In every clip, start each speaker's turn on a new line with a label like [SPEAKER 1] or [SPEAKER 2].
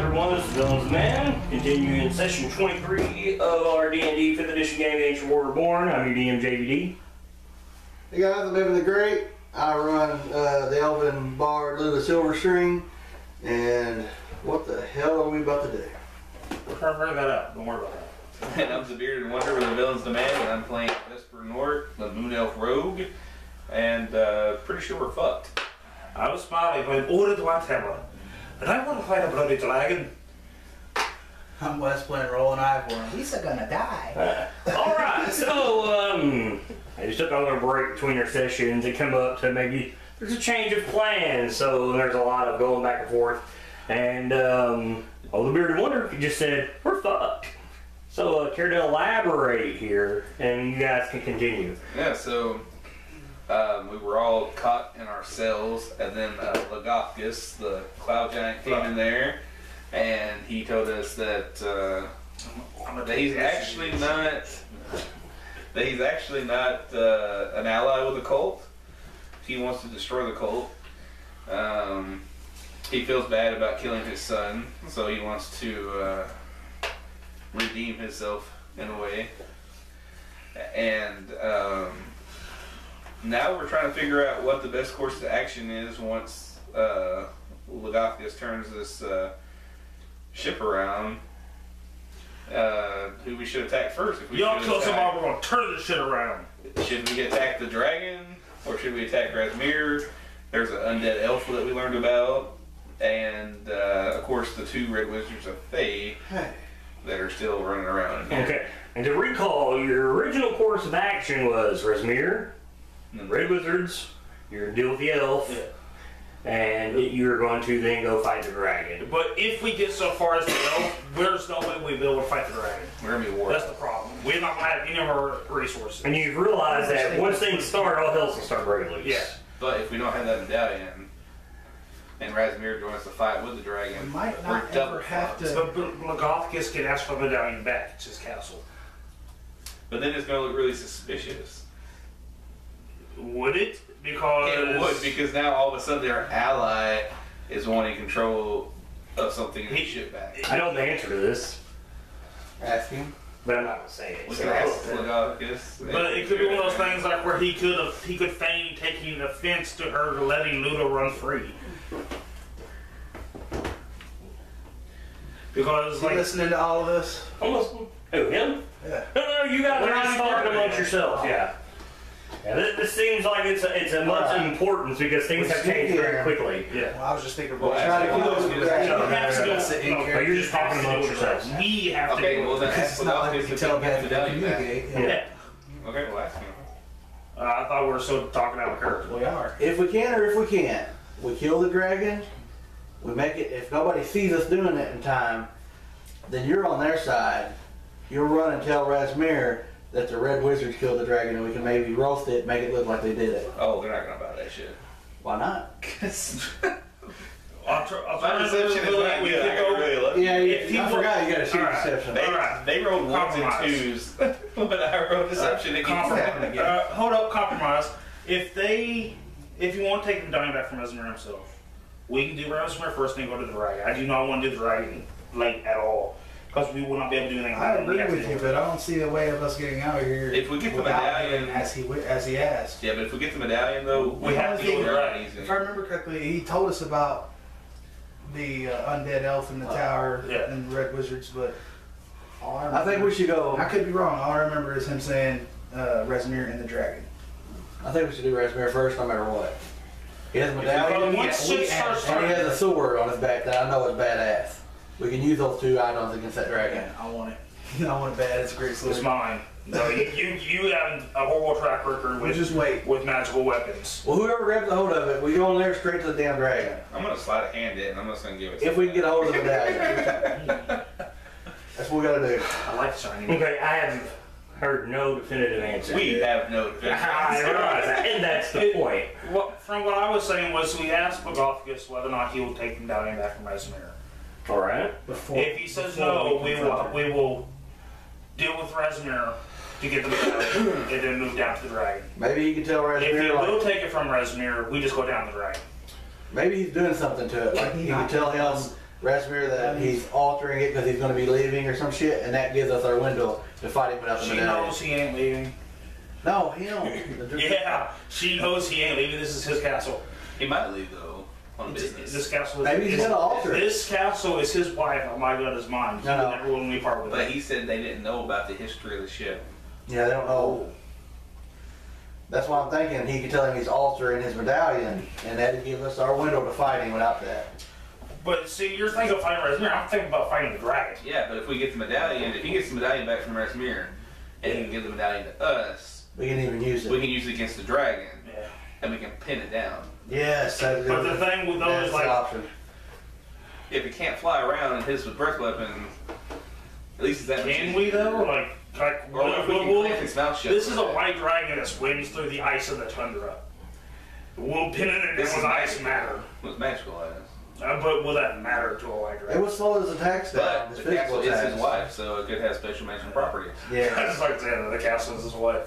[SPEAKER 1] everyone, this is Villains Man, continuing session 23 of our D&D 5th edition game, Reborn. I'm your DM, JVD.
[SPEAKER 2] Hey guys, I'm Evan the Great. I run the Elven Bard Lou the Silverstring, and what the hell are we about to do?
[SPEAKER 3] We're trying to figure that out, don't worry about that.
[SPEAKER 4] And I'm the Bearded Wonder with the Villains Demand, and I'm playing Vesper Nort, the Moon Elf Rogue, and pretty sure we're fucked.
[SPEAKER 3] I was Smiley playing Ordered Whatever, and I want to fight a bloody dragon.
[SPEAKER 5] I'm Wes playing Rolling Ivor. He's gonna die.
[SPEAKER 1] Alright, so, I just took a little break between our sessions and come up to maybe there's a change of plans, so there's a lot of going back and forth. And, the Bearded Wonder just said, we're fucked. So, care to elaborate here, and you guys can continue.
[SPEAKER 4] Yeah, so we were all caught in our cells, and then Lagothkus, the cloud giant, came in there, and he told us that he's actually not an ally with the cult. He wants to destroy the cult. He feels bad about killing his son, so he wants to redeem himself in a way. And now we're trying to figure out what the best course of action is once Lagothkus turns this ship around. Who we should attack first? If we
[SPEAKER 3] Y'all kill somebody, we're gonna turn this shit around.
[SPEAKER 4] Should we attack the dragon, or should we attack Razmir? There's an undead elf that we learned about, and of course the two red wizards of Fae that are still running around in here.
[SPEAKER 1] Okay, and to recall, your original course of action was Razmir, the red wizards, you're going to deal with the elf, and you're going to then go fight the dragon.
[SPEAKER 3] But if we get so far as the elf, there's no way we'll be able to fight the dragon.
[SPEAKER 4] We're going to be war.
[SPEAKER 3] That's the problem. We're not going to have any of our resources.
[SPEAKER 1] And you've realized that once things start, all hell's going to start breaking loose.
[SPEAKER 3] Yeah.
[SPEAKER 4] But if we don't have that medallion, and Razmir joins the fight with the dragon,
[SPEAKER 5] We might
[SPEAKER 4] we're
[SPEAKER 5] not
[SPEAKER 4] double
[SPEAKER 5] ever have
[SPEAKER 4] fucked.
[SPEAKER 3] But Lagothkus can ask for the medallion back. It's his castle.
[SPEAKER 4] But then it's going to look really suspicious.
[SPEAKER 3] Would it? Because
[SPEAKER 4] It would, because now all of a sudden their ally is wanting control of something and he shit back.
[SPEAKER 1] I know the answer to this,
[SPEAKER 2] Ask him.
[SPEAKER 1] but I'm not going to say it.
[SPEAKER 4] We
[SPEAKER 1] So.
[SPEAKER 4] can ask Lagothkus.
[SPEAKER 3] But it could be one of those things like where he could feign taking offense to her letting Ludo run free. Because
[SPEAKER 5] Is he listening to all of this?
[SPEAKER 1] Almost. Who, him?
[SPEAKER 5] Yeah.
[SPEAKER 1] No, you guys
[SPEAKER 3] We're
[SPEAKER 1] are
[SPEAKER 3] not
[SPEAKER 1] just
[SPEAKER 3] smart,
[SPEAKER 1] talking amongst
[SPEAKER 3] man.
[SPEAKER 1] yourselves, yeah. Yeah, this seems like it's a much importance because things have changed very quickly.
[SPEAKER 3] Yeah.
[SPEAKER 5] Well, I was just thinking
[SPEAKER 4] Well,
[SPEAKER 5] about
[SPEAKER 4] trying to
[SPEAKER 5] trying
[SPEAKER 4] kill
[SPEAKER 5] to
[SPEAKER 4] those
[SPEAKER 5] kill
[SPEAKER 4] guys.
[SPEAKER 5] the
[SPEAKER 3] You have to
[SPEAKER 5] That's the
[SPEAKER 3] do it.
[SPEAKER 1] But you're just talking amongst yourselves.
[SPEAKER 3] We have to
[SPEAKER 4] Okay,
[SPEAKER 3] do
[SPEAKER 4] well
[SPEAKER 3] it.
[SPEAKER 4] then ask
[SPEAKER 5] It's not like we
[SPEAKER 4] Lagothkus
[SPEAKER 5] can
[SPEAKER 4] if
[SPEAKER 5] tell
[SPEAKER 4] he can
[SPEAKER 5] him to
[SPEAKER 4] medallion back.
[SPEAKER 5] communicate.
[SPEAKER 3] Yeah.
[SPEAKER 4] Okay, well ask him.
[SPEAKER 3] I thought we were still talking out of character.
[SPEAKER 5] We are.
[SPEAKER 2] If we can or if we can't, we kill the dragon, we make it, if nobody sees us doing it in time, then you're on their side. You'll run and tell Razmir that the red wizards killed the dragon and we can maybe roast it, make it look like they did it.
[SPEAKER 4] Oh, they're not going to buy that shit.
[SPEAKER 2] Why not?
[SPEAKER 4] My deception is not good. I got really lucky.
[SPEAKER 2] Yeah,
[SPEAKER 3] If he
[SPEAKER 2] I forgot you got to shoot
[SPEAKER 3] Alright.
[SPEAKER 2] deception.
[SPEAKER 3] Alright.
[SPEAKER 4] They rolled ones and
[SPEAKER 3] Compromise.
[SPEAKER 4] twos, but I rolled deception against
[SPEAKER 3] Compromise.
[SPEAKER 4] that again.
[SPEAKER 3] Hold up, compromise. If you want to take the dying back from Razmir himself, we can do Razmir first and then go to the dragon. I do not want to do the dragon late at all. Because we will not be able to do anything
[SPEAKER 5] I
[SPEAKER 3] about it. We
[SPEAKER 5] agree
[SPEAKER 3] have to
[SPEAKER 5] with
[SPEAKER 3] do
[SPEAKER 5] you,
[SPEAKER 3] it.
[SPEAKER 5] but I don't see a way of us getting out of here
[SPEAKER 4] If we get the
[SPEAKER 5] without
[SPEAKER 4] medallion-
[SPEAKER 5] doing as he asked.
[SPEAKER 4] Yeah, but if we get the medallion though, we have to go
[SPEAKER 5] If
[SPEAKER 4] right easy.
[SPEAKER 5] I remember correctly, he told us about the undead elf in the tower
[SPEAKER 3] yeah.
[SPEAKER 5] and the red wizards, but all
[SPEAKER 2] I think we should go.
[SPEAKER 5] I could be wrong. All I remember is him saying Razmir and the dragon.
[SPEAKER 2] I think we should do Razmir first, no matter what. He has a
[SPEAKER 3] Well,
[SPEAKER 2] medallion
[SPEAKER 3] once shit starts
[SPEAKER 2] and he has
[SPEAKER 3] turning,
[SPEAKER 2] a sword on his back that I know is badass. We can use those two items against that dragon.
[SPEAKER 5] Yeah, I want it. I want it bad. It's a great
[SPEAKER 3] it's
[SPEAKER 5] sword.
[SPEAKER 3] mine. No, you have a horrible track record
[SPEAKER 5] We'll
[SPEAKER 3] with
[SPEAKER 5] just wait.
[SPEAKER 3] magical weapons.
[SPEAKER 2] Well, whoever grabs a hold of it, we go in there straight to the damn dragon.
[SPEAKER 4] I'm gonna slide a hand in. I'm just gonna give it.
[SPEAKER 2] If we can get a hold of the medallion. That's what we gotta do.
[SPEAKER 3] I like shiny.
[SPEAKER 1] Okay, I have heard no definitive answer.
[SPEAKER 4] We have no
[SPEAKER 1] I
[SPEAKER 4] defense.
[SPEAKER 1] realize that, and that's the point.
[SPEAKER 3] From what I was saying was we asked Lagothkus whether or not he will take the medallion back from Razmir.
[SPEAKER 1] All right.
[SPEAKER 5] Before,
[SPEAKER 3] If he says
[SPEAKER 5] before
[SPEAKER 3] no,
[SPEAKER 5] we
[SPEAKER 3] we
[SPEAKER 5] confront
[SPEAKER 3] will
[SPEAKER 5] her.
[SPEAKER 3] deal with Razmir to get the medallion and then move down to the dragon.
[SPEAKER 2] Maybe you can tell
[SPEAKER 3] If he
[SPEAKER 2] Razmir,
[SPEAKER 3] will
[SPEAKER 2] like,
[SPEAKER 3] take it from Razmir, we just go down the dragon.
[SPEAKER 2] maybe he's doing something to it. Like, you can tell him Razmir that he's altering it because he's going to be leaving or some shit, and that gives us our window to fight him without the
[SPEAKER 3] She
[SPEAKER 2] medallion.
[SPEAKER 3] knows he ain't leaving.
[SPEAKER 2] No, he don't.
[SPEAKER 3] Yeah, she knows he ain't leaving. This is his castle.
[SPEAKER 4] He might leave though on business.
[SPEAKER 3] This castle is
[SPEAKER 2] Maybe he's gonna alter it.
[SPEAKER 3] This castle is his wife. Oh my God, is mine.
[SPEAKER 2] No, no.
[SPEAKER 3] Everyone we part with
[SPEAKER 4] But
[SPEAKER 3] it.
[SPEAKER 4] he said they didn't know about the history of the ship.
[SPEAKER 2] Yeah, they don't know. That's why I'm thinking he could tell him he's altering his medallion, and that'd give us our window to fight him without that.
[SPEAKER 3] But see, you're thinking of fighting Razmir. I'm thinking about fighting the dragon.
[SPEAKER 4] Yeah, but if we get the medallion, if he gets the medallion back from Razmir, and he can give the medallion to us,
[SPEAKER 2] We can even use it.
[SPEAKER 4] we can use it against the dragon,
[SPEAKER 3] Yeah.
[SPEAKER 4] and we can pin it down.
[SPEAKER 2] Yes, that's
[SPEAKER 3] But the thing with those
[SPEAKER 2] that's
[SPEAKER 3] is
[SPEAKER 2] the
[SPEAKER 3] like,
[SPEAKER 2] option.
[SPEAKER 4] If it can't fly around and hits with breath weapon, at least it's that much
[SPEAKER 3] can
[SPEAKER 4] easier.
[SPEAKER 3] we though? Like
[SPEAKER 4] Or what if we can clamp his mouth shut?
[SPEAKER 3] this is a white dragon that swims through the ice of the tundra. We'll pin it in
[SPEAKER 4] This
[SPEAKER 3] with
[SPEAKER 4] is
[SPEAKER 3] ice matter.
[SPEAKER 4] What's magical as.
[SPEAKER 3] But will that matter to a white
[SPEAKER 2] It
[SPEAKER 3] dragon?
[SPEAKER 2] would slow his attacks down.
[SPEAKER 4] But
[SPEAKER 2] His
[SPEAKER 4] the castle
[SPEAKER 2] physical
[SPEAKER 4] is
[SPEAKER 2] attacks.
[SPEAKER 4] his wife, so it could have special mention properties.
[SPEAKER 2] Yeah.
[SPEAKER 3] That's like saying the castle is his wife.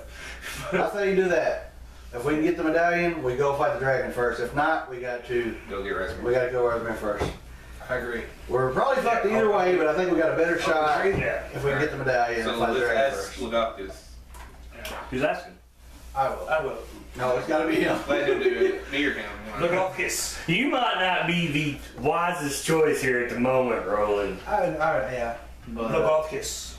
[SPEAKER 2] I say you do that. If we can get the medallion, we go fight the dragon first. If not, we got to
[SPEAKER 4] Go get Razmir.
[SPEAKER 2] go Razmir first.
[SPEAKER 5] I agree.
[SPEAKER 2] We're probably fucked either way, but I think we got a better shot
[SPEAKER 3] Yeah.
[SPEAKER 2] if we can get the medallion
[SPEAKER 4] So
[SPEAKER 2] and fight the
[SPEAKER 4] let's
[SPEAKER 2] dragon
[SPEAKER 4] ask
[SPEAKER 2] first.
[SPEAKER 4] Lugoptis.
[SPEAKER 1] Who's asking?
[SPEAKER 5] I will.
[SPEAKER 3] I will.
[SPEAKER 2] No, it's got to be him.
[SPEAKER 4] Let him do it. Me or him.
[SPEAKER 3] Look off kiss.
[SPEAKER 1] You might not be the wisest choice here at the moment, Roland.
[SPEAKER 5] Yeah. But
[SPEAKER 3] Look off kiss.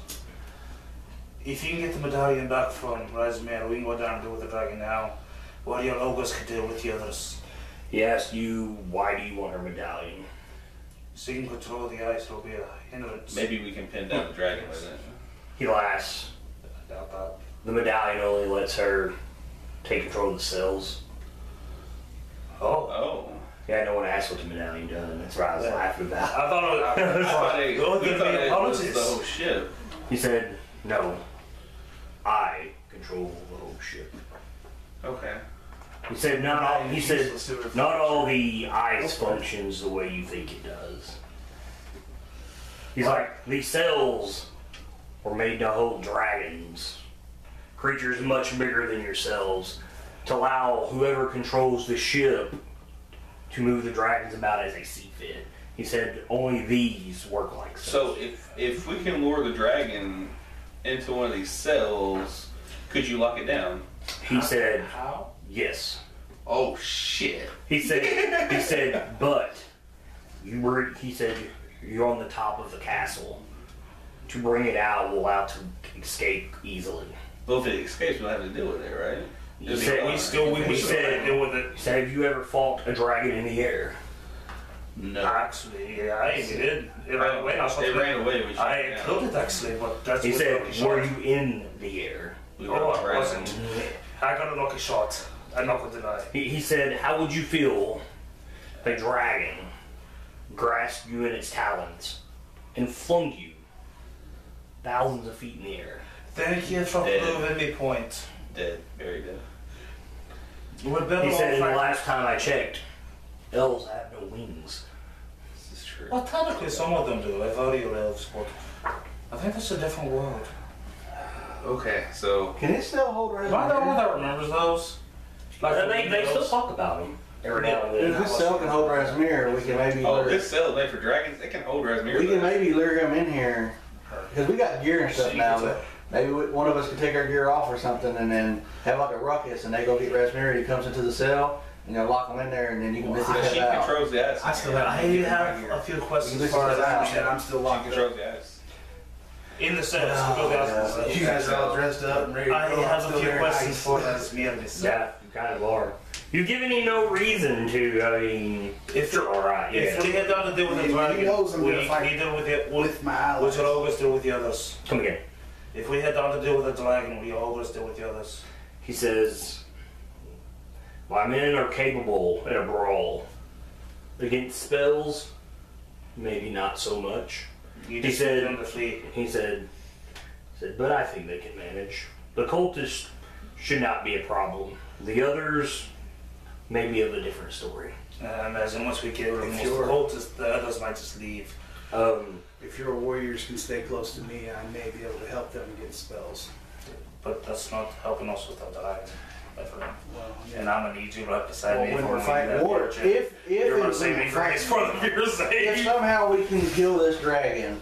[SPEAKER 3] If you can get the medallion back from Razmir, we can go down and deal with the dragon now. While your Logos can deal with the others.
[SPEAKER 1] He asked you, why do you want her medallion?
[SPEAKER 3] So you can control the ice, it'll be a hindrance.
[SPEAKER 4] Maybe we can pin down the dragon with it.
[SPEAKER 1] He laughs.
[SPEAKER 3] I doubt that.
[SPEAKER 1] The medallion only lets her take control of the cells.
[SPEAKER 3] Oh.
[SPEAKER 4] Oh.
[SPEAKER 1] Yeah, no one asked what the medallion done. That's what I was laughing about.
[SPEAKER 3] I thought it was.
[SPEAKER 4] I thought it,
[SPEAKER 3] Oh,
[SPEAKER 4] we
[SPEAKER 3] give
[SPEAKER 4] thought
[SPEAKER 3] me
[SPEAKER 4] it was the
[SPEAKER 3] apologies.
[SPEAKER 4] whole ship.
[SPEAKER 1] He said, no, I control the whole ship.
[SPEAKER 4] Okay.
[SPEAKER 1] He said, not all the ice functions the way you think it does. He's like, these cells were made to hold dragons, creatures much bigger than yourselves, to allow whoever controls the ship to move the dragons about as they see fit. He said only these work like
[SPEAKER 4] So
[SPEAKER 1] so.
[SPEAKER 4] if we can lure the dragon into one of these cells, could you lock it down?
[SPEAKER 1] He said,
[SPEAKER 3] How?
[SPEAKER 1] yes.
[SPEAKER 4] Oh shit.
[SPEAKER 1] He said, but he said, you're on the top of the castle. To bring it out will allow it to escape easily.
[SPEAKER 4] Well, if it escapes, we'll have to deal with it, right?
[SPEAKER 1] He said,
[SPEAKER 3] We still
[SPEAKER 1] He said-
[SPEAKER 3] deal with it.
[SPEAKER 1] He said, have you ever fought a dragon in the air?
[SPEAKER 4] No.
[SPEAKER 3] Actually, yeah, I did. It ran away.
[SPEAKER 4] It ran away. When
[SPEAKER 3] I killed it actually, but that's
[SPEAKER 1] He
[SPEAKER 3] what
[SPEAKER 1] said,
[SPEAKER 3] lucky shot.
[SPEAKER 1] were you in the air?
[SPEAKER 4] We
[SPEAKER 3] Oh,
[SPEAKER 4] were
[SPEAKER 3] I
[SPEAKER 4] right.
[SPEAKER 3] wasn't. I got a lucky shot. I'm not gonna deny.
[SPEAKER 1] He said, how would you feel if a dragon grasped you in its talons and flung you thousands of feet in the air?
[SPEAKER 3] Thank you for proving me point.
[SPEAKER 4] Dead. Very dead.
[SPEAKER 3] We're better
[SPEAKER 1] He said,
[SPEAKER 3] off
[SPEAKER 1] the
[SPEAKER 3] like-
[SPEAKER 1] last time I checked, elves have no wings.
[SPEAKER 4] This is true.
[SPEAKER 3] Well, technically, some of them do. I've already elves, but I think that's a different world.
[SPEAKER 4] Okay, so
[SPEAKER 2] Can it still hold
[SPEAKER 3] Am I the one
[SPEAKER 2] Razmir?
[SPEAKER 3] that remembers those?
[SPEAKER 1] They still talk about them every now and
[SPEAKER 2] If
[SPEAKER 1] then.
[SPEAKER 2] this cell can hold Razmir, we can maybe lure.
[SPEAKER 4] this cell is made for dragons. It can hold Razmir.
[SPEAKER 2] We can
[SPEAKER 4] though.
[SPEAKER 2] maybe lure him in here because we got gear and stuff now. But maybe one of us could take our gear off or something, and then have like a ruckus, and they go get Razmir. He comes into the cell, and they'll lock him in there, and then you can miss his
[SPEAKER 4] She
[SPEAKER 2] head out.
[SPEAKER 4] controls the ice.
[SPEAKER 5] I still have.
[SPEAKER 3] I have a few questions
[SPEAKER 2] You
[SPEAKER 3] as far as
[SPEAKER 2] can
[SPEAKER 3] I
[SPEAKER 2] look
[SPEAKER 3] understand.
[SPEAKER 5] I'm still
[SPEAKER 4] She
[SPEAKER 5] locked up.
[SPEAKER 4] controls the ice.
[SPEAKER 3] In the cells, because they ask
[SPEAKER 2] yeah.
[SPEAKER 3] themselves.
[SPEAKER 5] You guys are all dressed up and ready to
[SPEAKER 3] I
[SPEAKER 5] go. I'm
[SPEAKER 3] have
[SPEAKER 5] still
[SPEAKER 3] a few
[SPEAKER 5] there.
[SPEAKER 3] questions
[SPEAKER 5] Ice.
[SPEAKER 3] for Razmir.
[SPEAKER 1] Yeah, you kind of are. You've given me no reason to, I mean,
[SPEAKER 3] If
[SPEAKER 1] you're alright,
[SPEAKER 3] If
[SPEAKER 1] yeah.
[SPEAKER 3] we had done to deal with the
[SPEAKER 5] He
[SPEAKER 3] dragon,
[SPEAKER 5] knows I'm
[SPEAKER 3] we
[SPEAKER 5] gonna fight
[SPEAKER 3] deal with it.
[SPEAKER 5] with my
[SPEAKER 3] We
[SPEAKER 5] allies.
[SPEAKER 3] should always deal with the others.
[SPEAKER 1] Come again.
[SPEAKER 3] If we had done to deal with the dragon, we always deal with the others.
[SPEAKER 1] He says, my men are capable in a brawl. Against spells, maybe not so much.
[SPEAKER 3] You
[SPEAKER 1] He
[SPEAKER 3] just
[SPEAKER 1] said-
[SPEAKER 3] them to flee.
[SPEAKER 1] He said, but I think they can manage. The cultists should not be a problem. The others may be of a different story.
[SPEAKER 3] As once we get rid of
[SPEAKER 5] If
[SPEAKER 3] most of the
[SPEAKER 5] you're-
[SPEAKER 3] cultists, the others might just leave.
[SPEAKER 5] If your warriors can stay close to me, I may be able to help them against spells.
[SPEAKER 3] But that's not helping us with the dragon.
[SPEAKER 5] Well,
[SPEAKER 3] And I'm gonna need you to have to side
[SPEAKER 5] Well,
[SPEAKER 3] me
[SPEAKER 5] when
[SPEAKER 3] for
[SPEAKER 5] we're
[SPEAKER 3] when
[SPEAKER 5] fighting
[SPEAKER 3] that
[SPEAKER 2] Or
[SPEAKER 3] beer check.
[SPEAKER 2] if
[SPEAKER 3] You're gonna
[SPEAKER 2] it's
[SPEAKER 3] save me grace for the beer's
[SPEAKER 2] if
[SPEAKER 3] sake.
[SPEAKER 2] somehow we can kill this dragon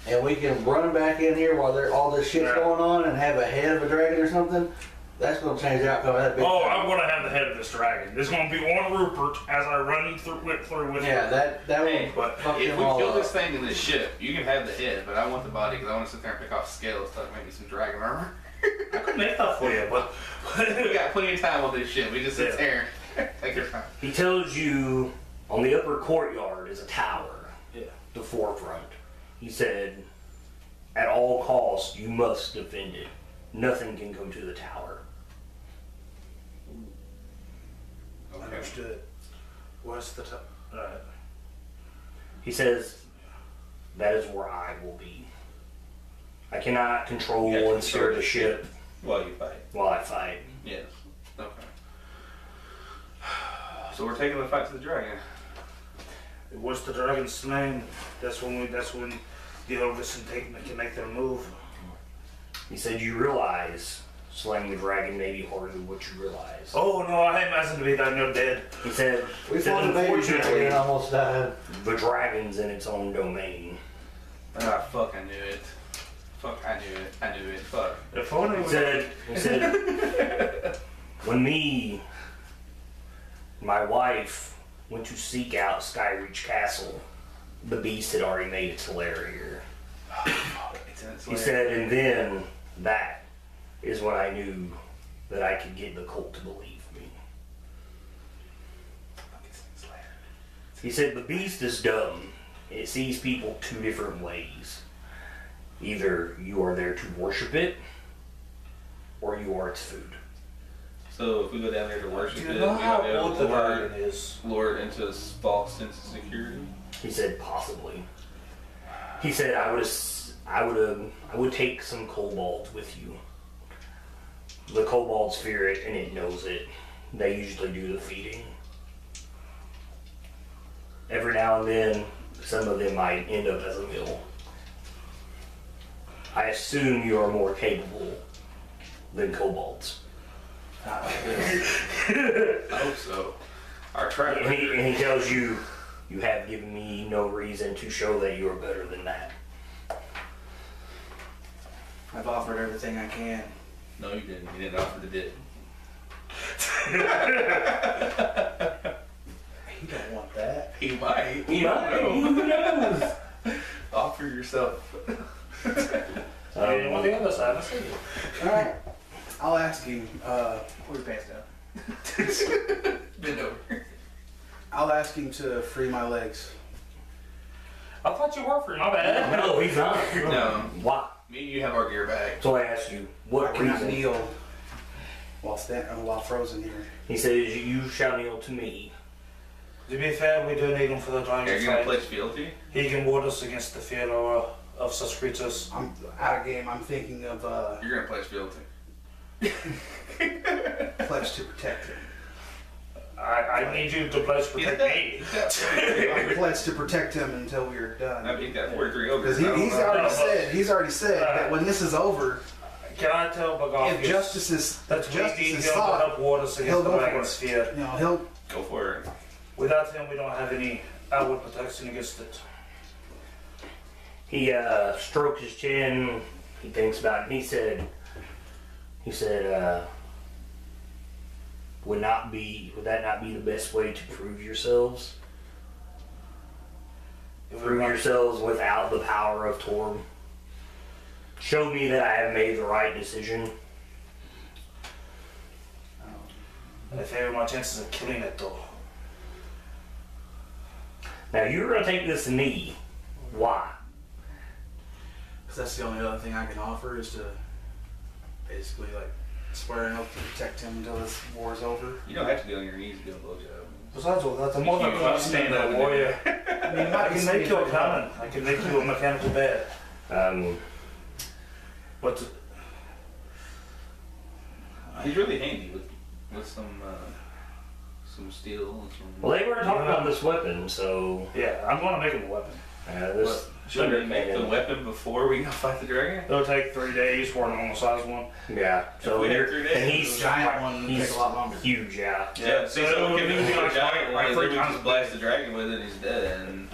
[SPEAKER 2] and we can run back in here while all this shit's
[SPEAKER 3] Yeah.
[SPEAKER 2] going on and have a head of a dragon or something, that's gonna change the outcome of that big
[SPEAKER 3] Oh,
[SPEAKER 2] time.
[SPEAKER 3] I'm gonna have the head of this dragon. There's gonna be one Rupert as I run through with
[SPEAKER 2] Yeah,
[SPEAKER 3] you.
[SPEAKER 2] that
[SPEAKER 4] Hey,
[SPEAKER 2] would
[SPEAKER 3] but
[SPEAKER 2] fuck
[SPEAKER 4] If
[SPEAKER 2] them
[SPEAKER 4] we
[SPEAKER 2] all
[SPEAKER 4] kill
[SPEAKER 2] up.
[SPEAKER 4] this thing in this ship, you can have the head, but I want the body because I want to sit there and pick off scales to make me some dragon armor.
[SPEAKER 3] I could make that for you, but
[SPEAKER 4] We got plenty of time on this shit. We just sit
[SPEAKER 3] Yeah.
[SPEAKER 4] there. Take your time.
[SPEAKER 1] He tells you on the upper courtyard is a tower,
[SPEAKER 3] yeah.
[SPEAKER 1] the forefront. He said, at all costs, you must defend it. Nothing can go to the tower.
[SPEAKER 4] Okay.
[SPEAKER 5] understood. What's the top?
[SPEAKER 3] Alright.
[SPEAKER 1] He says, that is where I will be. I cannot control
[SPEAKER 4] You got to
[SPEAKER 1] and steer
[SPEAKER 4] control
[SPEAKER 1] the
[SPEAKER 4] the
[SPEAKER 1] ship
[SPEAKER 4] While you fight.
[SPEAKER 1] while I fight.
[SPEAKER 4] Yes. Okay. So we're taking the fight to the dragon.
[SPEAKER 3] What's the dragon's name? That's when the eldest can make their move.
[SPEAKER 1] He said, you realize slaying the dragon may be harder than what you realize.
[SPEAKER 3] Oh no, I imagine to be that you're dead.
[SPEAKER 1] He said,
[SPEAKER 2] We fought the baby dragon
[SPEAKER 1] unfortunately,
[SPEAKER 2] and almost died.
[SPEAKER 1] the dragon's in its own domain.
[SPEAKER 4] Ah, fuck, I knew it. Fuck, I knew it. I knew it. Fuck.
[SPEAKER 3] If only
[SPEAKER 1] He
[SPEAKER 3] we
[SPEAKER 1] said, when my wife went to seek out Skyreach Castle, the beast had already made its lair here.
[SPEAKER 4] It's in its
[SPEAKER 1] He
[SPEAKER 4] lair.
[SPEAKER 1] said, and then that is when I knew that I could get the cult to believe me.
[SPEAKER 4] Fuck, it's in its lair.
[SPEAKER 1] He said, the beast is dumb. It sees people two different ways. Either you are there to worship it, or you are its food.
[SPEAKER 4] So if we go down there to worship
[SPEAKER 3] do
[SPEAKER 4] it, we
[SPEAKER 3] not
[SPEAKER 4] gotta
[SPEAKER 3] know what the
[SPEAKER 4] lure
[SPEAKER 3] dragon is.
[SPEAKER 4] it into a false sense of security.
[SPEAKER 1] He said, possibly. He said, I would take some kobolds with you. The kobolds fear it, and it knows it. They usually do the feeding. Every now and then, some of them might end up as a meal. I assume you are more capable than kobolds.
[SPEAKER 4] I hope so. Our track
[SPEAKER 1] And
[SPEAKER 4] record.
[SPEAKER 1] he tells you, you have given me no reason to show that you are better than that.
[SPEAKER 5] I've offered everything I can.
[SPEAKER 4] No, you didn't. You didn't offer to dip.
[SPEAKER 5] He don't want that.
[SPEAKER 4] He might.
[SPEAKER 1] You know?
[SPEAKER 4] Offer yourself.
[SPEAKER 3] And on the other side, I see you.
[SPEAKER 5] All right. I'll ask him.
[SPEAKER 3] Pull your pants down.
[SPEAKER 4] Bend over.
[SPEAKER 5] I'll ask him to free my legs.
[SPEAKER 3] I thought you were free. My bad.
[SPEAKER 1] No, he's not.
[SPEAKER 4] No.
[SPEAKER 1] Why?
[SPEAKER 4] Me and you have our gear back.
[SPEAKER 1] So I asked you,
[SPEAKER 5] I
[SPEAKER 1] what
[SPEAKER 5] cannot
[SPEAKER 1] reason?
[SPEAKER 5] kneel while frozen here.
[SPEAKER 1] He says, you shall kneel to me.
[SPEAKER 3] To be fair, we do need him for the
[SPEAKER 4] Are
[SPEAKER 3] dragon
[SPEAKER 4] you gonna
[SPEAKER 3] fight.
[SPEAKER 4] pledge fealty?
[SPEAKER 3] He can ward us against the fear of such creatures.
[SPEAKER 5] I'm out of game. I'm thinking of
[SPEAKER 4] You're gonna pledge fealty.
[SPEAKER 5] pledge to protect him.
[SPEAKER 3] I need you to pledge protect me.
[SPEAKER 5] I pledge to protect him until we are
[SPEAKER 4] I
[SPEAKER 5] done.
[SPEAKER 4] beat that 43 ogre.
[SPEAKER 5] Because he's already said
[SPEAKER 3] Right.
[SPEAKER 5] that when this is over,
[SPEAKER 3] Can I tell Bagothius
[SPEAKER 5] if justice is
[SPEAKER 3] that we
[SPEAKER 5] justice
[SPEAKER 3] need him
[SPEAKER 5] is
[SPEAKER 3] to
[SPEAKER 5] sought,
[SPEAKER 3] help ward us
[SPEAKER 5] he'll
[SPEAKER 3] against the
[SPEAKER 5] go for
[SPEAKER 3] dragon's
[SPEAKER 5] it.
[SPEAKER 3] fear?
[SPEAKER 5] You know, he'll
[SPEAKER 4] Go for it.
[SPEAKER 3] Without him, we don't have any outward protection against it.
[SPEAKER 1] He stroked his chin. He thinks about it. He said, would that not be the best way to prove yourselves? Prove yourselves without the power of Torb. Show me that I have made the right decision.
[SPEAKER 3] I favor my chances of killing it though.
[SPEAKER 1] Now you're gonna take this knee. Why?
[SPEAKER 5] Because that's the only other thing I can offer is to basically like swear an oath to protect him until this war is over.
[SPEAKER 4] You don't have to get on your knees to do a blowjob.
[SPEAKER 3] Besides all that, the more than
[SPEAKER 4] You
[SPEAKER 3] I
[SPEAKER 4] stand
[SPEAKER 3] stand
[SPEAKER 4] up
[SPEAKER 3] a
[SPEAKER 4] and
[SPEAKER 3] warrior.
[SPEAKER 5] I mean,
[SPEAKER 3] I can make you a cannon. I can make you a mechanical bed. But
[SPEAKER 4] He's really handy with some steel and some.
[SPEAKER 1] Well, they were talking about this weapon, so
[SPEAKER 3] yeah, I'm gonna make him a weapon.
[SPEAKER 1] This
[SPEAKER 4] Should we make the weapon before we go fight the dragon?
[SPEAKER 3] It'll take 3 days for a normal size one.
[SPEAKER 1] Yeah. So
[SPEAKER 4] we have
[SPEAKER 1] you're,
[SPEAKER 4] 3 days,
[SPEAKER 1] and
[SPEAKER 5] The
[SPEAKER 1] he's
[SPEAKER 5] giant one would
[SPEAKER 1] he's
[SPEAKER 5] take a lot longer.
[SPEAKER 1] huge, yeah.
[SPEAKER 4] Yeah, see, so we can
[SPEAKER 3] it'll
[SPEAKER 4] do
[SPEAKER 3] be
[SPEAKER 4] a
[SPEAKER 3] like
[SPEAKER 4] giant one, and then we
[SPEAKER 3] 3 times
[SPEAKER 4] just blast the dragon with it, and he's dead. And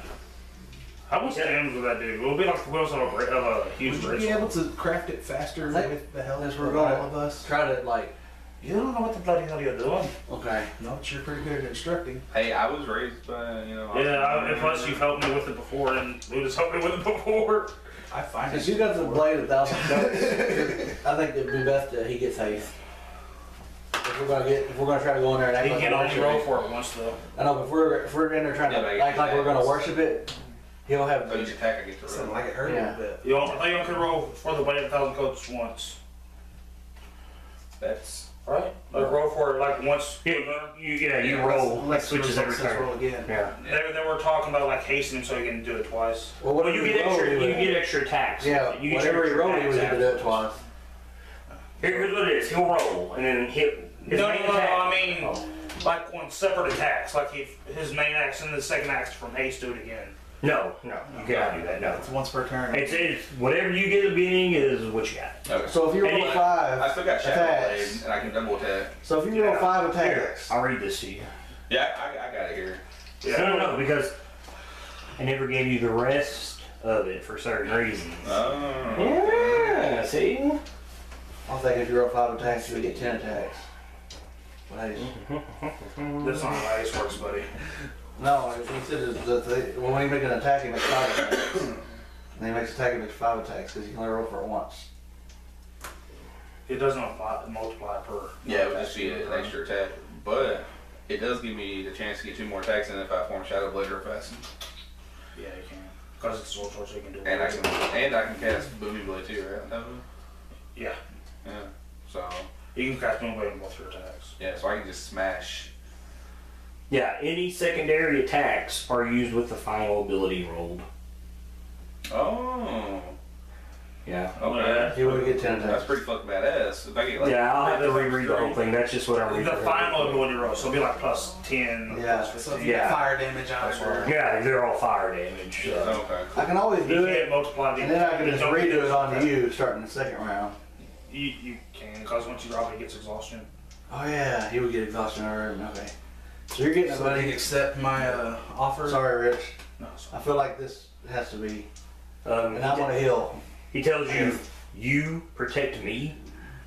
[SPEAKER 3] How much damage would that do? It'll be like the wheels of a huge
[SPEAKER 5] Would you
[SPEAKER 3] race.
[SPEAKER 5] be able to craft it faster
[SPEAKER 2] That-
[SPEAKER 5] with the help
[SPEAKER 2] that's we're
[SPEAKER 5] of
[SPEAKER 2] gonna-
[SPEAKER 5] all of us?
[SPEAKER 2] Try to like,
[SPEAKER 3] You don't know what the bloody hell you're doing.
[SPEAKER 2] okay.
[SPEAKER 5] No, but you're pretty good at instructing.
[SPEAKER 4] hey, I was raised by
[SPEAKER 3] Plus you've helped me with it before, and Luda's helped me with it before.
[SPEAKER 5] I find
[SPEAKER 2] Since
[SPEAKER 5] it.
[SPEAKER 2] you got the blade 1,000 cuts, I think it'd be best that he gets haste. If we're gonna try to go in there and act
[SPEAKER 3] He
[SPEAKER 2] like
[SPEAKER 3] can
[SPEAKER 2] we
[SPEAKER 3] only
[SPEAKER 2] worship
[SPEAKER 3] roll
[SPEAKER 2] it.
[SPEAKER 3] for it once though.
[SPEAKER 2] I know, but if we're in there trying
[SPEAKER 4] Yeah, but I
[SPEAKER 2] to
[SPEAKER 4] get
[SPEAKER 2] act like we're gonna
[SPEAKER 4] attacks.
[SPEAKER 2] worship it, he'll have.
[SPEAKER 4] But each attack I get to
[SPEAKER 5] Something
[SPEAKER 4] roll.
[SPEAKER 5] like it hurt
[SPEAKER 2] Yeah.
[SPEAKER 5] a little bit.
[SPEAKER 3] I think you can roll for the blade of 1,000 coats once.
[SPEAKER 4] That's
[SPEAKER 3] Right? Like roll for it like once.
[SPEAKER 1] You roll. It switches every
[SPEAKER 5] Let's roll
[SPEAKER 1] turn.
[SPEAKER 5] again.
[SPEAKER 1] Yeah.
[SPEAKER 3] They were talking about like hasting him so he can do it twice.
[SPEAKER 2] Well,
[SPEAKER 1] Well,
[SPEAKER 2] whatever
[SPEAKER 1] you get
[SPEAKER 2] he rolled,
[SPEAKER 1] extra.
[SPEAKER 2] he
[SPEAKER 1] You
[SPEAKER 2] would-
[SPEAKER 1] get extra attacks.
[SPEAKER 2] Yeah,
[SPEAKER 1] You get
[SPEAKER 2] whatever he
[SPEAKER 1] extra
[SPEAKER 2] rolled, he was
[SPEAKER 1] attacks
[SPEAKER 2] able to do it
[SPEAKER 1] afterwards.
[SPEAKER 2] twice.
[SPEAKER 1] Here's what it is. He'll roll and then hit. His
[SPEAKER 3] No,
[SPEAKER 1] main
[SPEAKER 3] no, no,
[SPEAKER 1] attack-
[SPEAKER 3] I mean
[SPEAKER 1] Oh.
[SPEAKER 3] like on separate attacks. Like if his main action and the second action from haste, do it again.
[SPEAKER 1] No, you cannot do that. No.
[SPEAKER 5] It's once per turn.
[SPEAKER 1] It's whatever you get at the beginning is what you got.
[SPEAKER 4] okay.
[SPEAKER 2] So if you roll
[SPEAKER 1] And
[SPEAKER 4] I
[SPEAKER 2] 5
[SPEAKER 4] still got Shadow Blade,
[SPEAKER 2] attacks,
[SPEAKER 4] and I can double attack.
[SPEAKER 2] so if you roll
[SPEAKER 1] Yeah.
[SPEAKER 2] 5
[SPEAKER 1] Here,
[SPEAKER 2] attacks,
[SPEAKER 1] I'll read this to you.
[SPEAKER 4] Yeah, I got it here.
[SPEAKER 1] No, because I never gave you the rest of it for certain reasons.
[SPEAKER 4] Oh.
[SPEAKER 1] Yeah, see?
[SPEAKER 2] I'm thinking if you roll 5 attacks, you would get 10 attacks. But hey,
[SPEAKER 3] That's not how haste works, buddy.
[SPEAKER 2] no, if he said when you make an attack, he makes 5 attacks. And he makes an attack, he makes 5 attacks because you can only roll for it once.
[SPEAKER 3] It doesn't multiply per.
[SPEAKER 4] Yeah, it would just be an extra attack. But it does give me the chance to get 2 more attacks in if I form Shadow Blade or Fasten.
[SPEAKER 3] Yeah, you can. Because it's soul torch, you can do it.
[SPEAKER 4] And I can cast Booming Blade too, right? On top of it?
[SPEAKER 3] Yeah.
[SPEAKER 4] Yeah. So
[SPEAKER 3] You can cast Moonblade on both your attacks.
[SPEAKER 4] yeah, so I can just smash.
[SPEAKER 1] Yeah, any secondary attacks are used with the final ability rolled.
[SPEAKER 4] Oh.
[SPEAKER 1] Yeah.
[SPEAKER 4] Okay.
[SPEAKER 2] He would get 10 attacks.
[SPEAKER 4] That's pretty fucking badass. If I get like
[SPEAKER 1] Yeah, I'll have to reread the whole thing. That's just what I'm reading.
[SPEAKER 3] The final ability roll, so it'll be like plus 10,
[SPEAKER 2] Yeah.
[SPEAKER 3] plus
[SPEAKER 5] So if
[SPEAKER 3] 15.
[SPEAKER 5] you
[SPEAKER 1] Yeah.
[SPEAKER 5] get fire damage on it, or
[SPEAKER 1] Yeah, they're all fire damage. So.
[SPEAKER 4] Okay.
[SPEAKER 2] I can always
[SPEAKER 3] You
[SPEAKER 2] do
[SPEAKER 3] can't
[SPEAKER 2] it,
[SPEAKER 3] multiply the
[SPEAKER 2] and then I can just
[SPEAKER 3] don't
[SPEAKER 2] redo
[SPEAKER 3] get
[SPEAKER 2] it onto
[SPEAKER 3] exhaustion.
[SPEAKER 2] you starting the second round.
[SPEAKER 3] You can, because once you drop it, it gets exhaustion.
[SPEAKER 2] Oh yeah, he would get exhaustion already. Okay. So you're getting it,
[SPEAKER 5] so they
[SPEAKER 2] buddy.
[SPEAKER 5] accept my offer.
[SPEAKER 2] Sorry, Rich.
[SPEAKER 3] No, it's
[SPEAKER 2] I
[SPEAKER 3] fine.
[SPEAKER 2] feel like this has to be.
[SPEAKER 1] Um,
[SPEAKER 2] And I'm gonna heal.
[SPEAKER 1] he tells you, you protect me.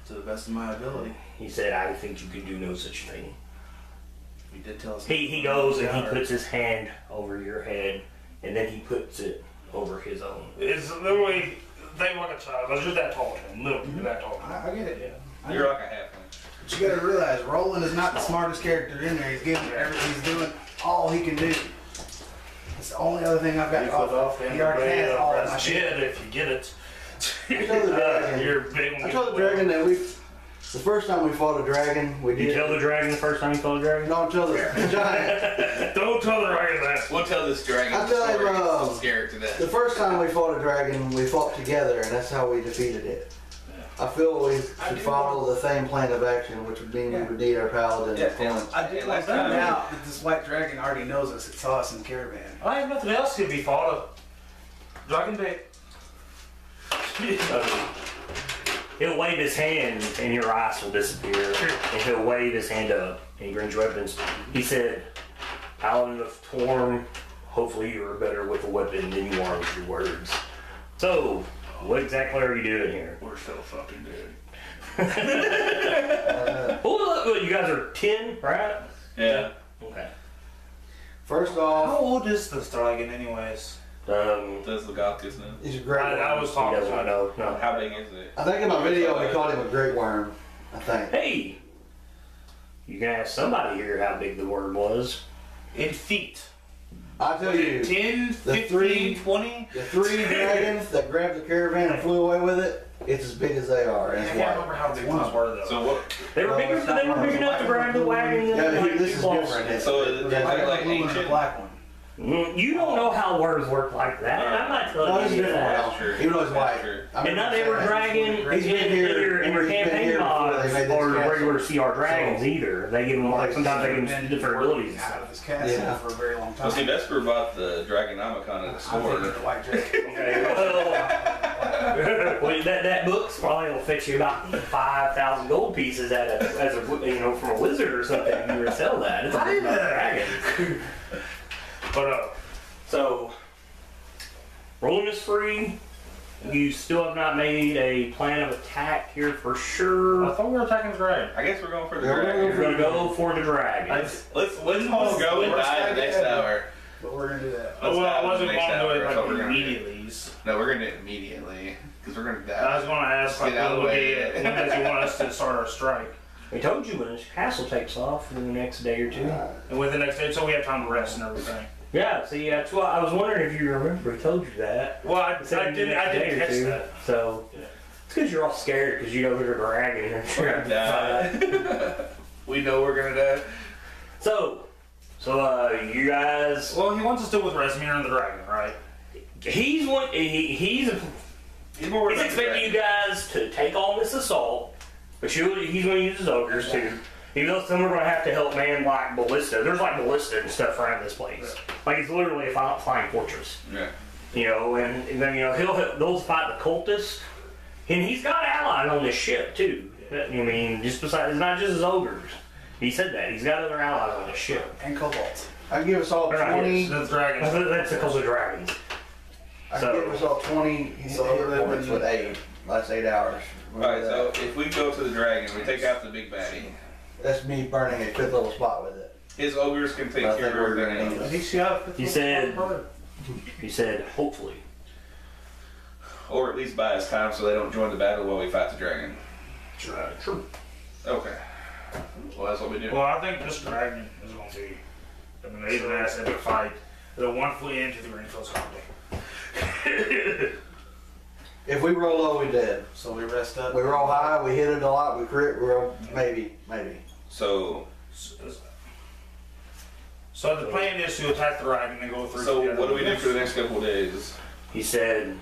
[SPEAKER 5] To the best of my ability.
[SPEAKER 1] He said, I think you can do no such thing.
[SPEAKER 5] He did tell us.
[SPEAKER 1] He goes and he puts his hand over your head, and then he puts it over his own.
[SPEAKER 3] It's literally, think like a child. Because you're that tall to him. Literally, you're that tall to him.
[SPEAKER 5] I get it.
[SPEAKER 3] Yeah.
[SPEAKER 5] I
[SPEAKER 4] You're
[SPEAKER 5] know.
[SPEAKER 4] like a halfling.
[SPEAKER 5] But you gotta realize, Roland is not the smartest character in there. He's giving everything. He's doing all he can do. It's the only other thing I've got
[SPEAKER 3] You
[SPEAKER 5] to
[SPEAKER 3] put
[SPEAKER 5] offer.
[SPEAKER 3] off
[SPEAKER 5] He already has all of my shit.
[SPEAKER 3] shit if you get it.
[SPEAKER 2] I told the dragon.
[SPEAKER 3] You're big on
[SPEAKER 2] I told the dragon that the first time we fought a dragon, we
[SPEAKER 1] Did you
[SPEAKER 2] did.
[SPEAKER 1] tell the dragon the first time you fought a dragon?
[SPEAKER 2] Don't tell the giant.
[SPEAKER 3] Don't tell the dragon that.
[SPEAKER 4] We'll tell this dragon
[SPEAKER 2] I
[SPEAKER 4] the
[SPEAKER 2] tell him,
[SPEAKER 4] story. I'm scared to
[SPEAKER 2] The
[SPEAKER 4] death.
[SPEAKER 2] first time we fought a dragon, we fought together, and that's how we defeated it. I feel we should follow the same plan of action, which would mean we would need our paladin.
[SPEAKER 4] Yeah,
[SPEAKER 2] influence.
[SPEAKER 5] I did
[SPEAKER 4] And
[SPEAKER 5] want
[SPEAKER 4] last
[SPEAKER 5] to point
[SPEAKER 4] time-
[SPEAKER 5] out that this white dragon already knows us. It saw us in the caravan.
[SPEAKER 3] I have nothing else to be fought of. Dragon bait.
[SPEAKER 1] He'll wave his hand and your eyes will disappear. And he'll wave his hand up and he brings weapons. He said, Paladin of Torm, hopefully you're better with a weapon than you are with your words. So, what exactly are you doing here?
[SPEAKER 3] We're still fucking dead.
[SPEAKER 1] Oh, look, you guys are 10, right?
[SPEAKER 4] Yeah.
[SPEAKER 1] Okay.
[SPEAKER 2] First
[SPEAKER 3] How
[SPEAKER 2] off,
[SPEAKER 3] old is this dragon, anyways?
[SPEAKER 4] Does the Gothis know?
[SPEAKER 2] he's a great
[SPEAKER 3] I
[SPEAKER 2] worm.
[SPEAKER 3] was
[SPEAKER 1] He
[SPEAKER 3] talking
[SPEAKER 1] doesn't
[SPEAKER 3] to
[SPEAKER 1] know. No.
[SPEAKER 4] How big is it?
[SPEAKER 2] I think in my video we called him a great worm. I think.
[SPEAKER 1] Hey! You can ask somebody here how big the word was.
[SPEAKER 3] in feet.
[SPEAKER 2] I tell you,
[SPEAKER 3] 10,
[SPEAKER 2] the
[SPEAKER 3] 15,
[SPEAKER 2] three-
[SPEAKER 3] 20?
[SPEAKER 2] the 3 dragons that grabbed the caravan and flew away with it, it's as big as they are.
[SPEAKER 3] I
[SPEAKER 2] And it's
[SPEAKER 3] can't
[SPEAKER 2] white.
[SPEAKER 3] remember how big those were though.
[SPEAKER 4] So what?
[SPEAKER 1] They were
[SPEAKER 2] No,
[SPEAKER 1] bigger,
[SPEAKER 2] it's
[SPEAKER 1] they
[SPEAKER 2] not
[SPEAKER 1] were big
[SPEAKER 2] one.
[SPEAKER 1] enough to grab the wagon.
[SPEAKER 2] Yeah,
[SPEAKER 1] and
[SPEAKER 2] this is
[SPEAKER 1] close.
[SPEAKER 2] different.
[SPEAKER 4] So is
[SPEAKER 2] Yeah,
[SPEAKER 5] I
[SPEAKER 4] it
[SPEAKER 5] got
[SPEAKER 4] like
[SPEAKER 5] the blue one and the
[SPEAKER 4] ancient?
[SPEAKER 5] black one.
[SPEAKER 1] You don't know how words work like that. I'm not
[SPEAKER 2] No,
[SPEAKER 1] telling
[SPEAKER 2] it's
[SPEAKER 1] you
[SPEAKER 2] different
[SPEAKER 1] that.
[SPEAKER 2] now. Even though it's white.
[SPEAKER 1] And now they were dragging
[SPEAKER 2] He's been here-
[SPEAKER 1] in your
[SPEAKER 2] he's been
[SPEAKER 1] campaign
[SPEAKER 2] here before
[SPEAKER 1] mods
[SPEAKER 2] they made this
[SPEAKER 1] or
[SPEAKER 2] castle.
[SPEAKER 1] regular CR dragons either. They give them like sometimes they give them different abilities and
[SPEAKER 5] out
[SPEAKER 1] stuff.
[SPEAKER 5] of this castle
[SPEAKER 2] Yeah.
[SPEAKER 5] for a very long time.
[SPEAKER 4] Well, see, Vesper bought the Dragonomicon at the
[SPEAKER 5] I'm
[SPEAKER 4] store.
[SPEAKER 5] thinking the white jacket.
[SPEAKER 1] Okay, well, that book's probably will fetch you about 5,000 gold pieces at as a from a wizard or something. If you were to sell that, it's a book about dragons.
[SPEAKER 3] But
[SPEAKER 1] So, rolling is free. You still have not made a plan of attack here for
[SPEAKER 3] I
[SPEAKER 1] sure.
[SPEAKER 3] thought we were attacking the dragon.
[SPEAKER 4] I guess we're going for the
[SPEAKER 2] Yeah, we're
[SPEAKER 4] dragon.
[SPEAKER 1] We're gonna go for the dragon.
[SPEAKER 4] Let's all go and die the next hour.
[SPEAKER 5] But we're gonna do that.
[SPEAKER 4] Let's
[SPEAKER 3] Well, I
[SPEAKER 4] die the
[SPEAKER 3] wasn't
[SPEAKER 4] next
[SPEAKER 3] going to do
[SPEAKER 4] hour,
[SPEAKER 3] it
[SPEAKER 4] that's what
[SPEAKER 3] like
[SPEAKER 4] we're gonna do.
[SPEAKER 3] immediately.
[SPEAKER 4] No, we're gonna do it immediately because we're gonna
[SPEAKER 3] I
[SPEAKER 4] die.
[SPEAKER 3] was going to ask like
[SPEAKER 4] Get out
[SPEAKER 3] when
[SPEAKER 4] of
[SPEAKER 3] would
[SPEAKER 4] the
[SPEAKER 3] be
[SPEAKER 4] way.
[SPEAKER 3] when did you want us to start our strike?
[SPEAKER 1] We told you when the castle takes off in the next day or two.
[SPEAKER 3] And with the next day, so we have time to rest and everything.
[SPEAKER 1] Yeah, see, that's why I was wondering if you remember. I told you that.
[SPEAKER 3] Well, I
[SPEAKER 1] Said the
[SPEAKER 3] didn't
[SPEAKER 1] next day or
[SPEAKER 3] catch
[SPEAKER 1] two.
[SPEAKER 3] that.
[SPEAKER 1] So, it's because you're all scared because you know there's a dragon and you're
[SPEAKER 4] We're gonna die. We know we're gonna die.
[SPEAKER 1] So, you guys.
[SPEAKER 3] Well, he wants us to do with Resimir and the dragon, right?
[SPEAKER 1] He's one. He's
[SPEAKER 3] more
[SPEAKER 1] He's expecting you guys to take on this assault, but he's going to use his ogres too. Even though some are going to have to help man like ballista. There's like ballista and stuff around this place. Like it's literally a flying fortress.
[SPEAKER 4] Yeah.
[SPEAKER 1] And then they'll fight the cultists, and he's got allies on this ship too. I mean, just besides, it's not just his ogres. He said that he's got other allies on this ship.
[SPEAKER 5] And cobalt.
[SPEAKER 2] I can give us all
[SPEAKER 1] They're not
[SPEAKER 2] 20.
[SPEAKER 1] his.
[SPEAKER 3] The dragon.
[SPEAKER 1] That's a couple of dragons.
[SPEAKER 2] I can give us all 20
[SPEAKER 5] So
[SPEAKER 2] hit
[SPEAKER 5] that
[SPEAKER 2] points
[SPEAKER 5] would-
[SPEAKER 2] with 8. Last 8 hours.
[SPEAKER 4] Alright, so if we go to the dragon, we take out the big baddie.
[SPEAKER 2] That's me burning a 5th level spot with it.
[SPEAKER 4] His ogres can take
[SPEAKER 2] I
[SPEAKER 4] care
[SPEAKER 2] think
[SPEAKER 4] of
[SPEAKER 2] we're
[SPEAKER 4] everything
[SPEAKER 2] gonna
[SPEAKER 4] else.
[SPEAKER 2] need
[SPEAKER 1] He said, hopefully.
[SPEAKER 4] Or at least buy us time so they don't join the battle while we fight the dragon.
[SPEAKER 1] True.
[SPEAKER 4] Okay. Well, that's what we do.
[SPEAKER 3] Well, I think this dragon is going to be an amazing ass epic fight. The one fleet into the Greenfields Company.
[SPEAKER 2] If we roll low, we dead.
[SPEAKER 5] So we rest up.
[SPEAKER 2] We roll high, we hit it a lot, we crit, we roll maybe.
[SPEAKER 4] So
[SPEAKER 3] So the plan is to attack the dragon and go through.
[SPEAKER 4] So
[SPEAKER 3] together.
[SPEAKER 4] what do we do for the next couple of days?
[SPEAKER 1] He said,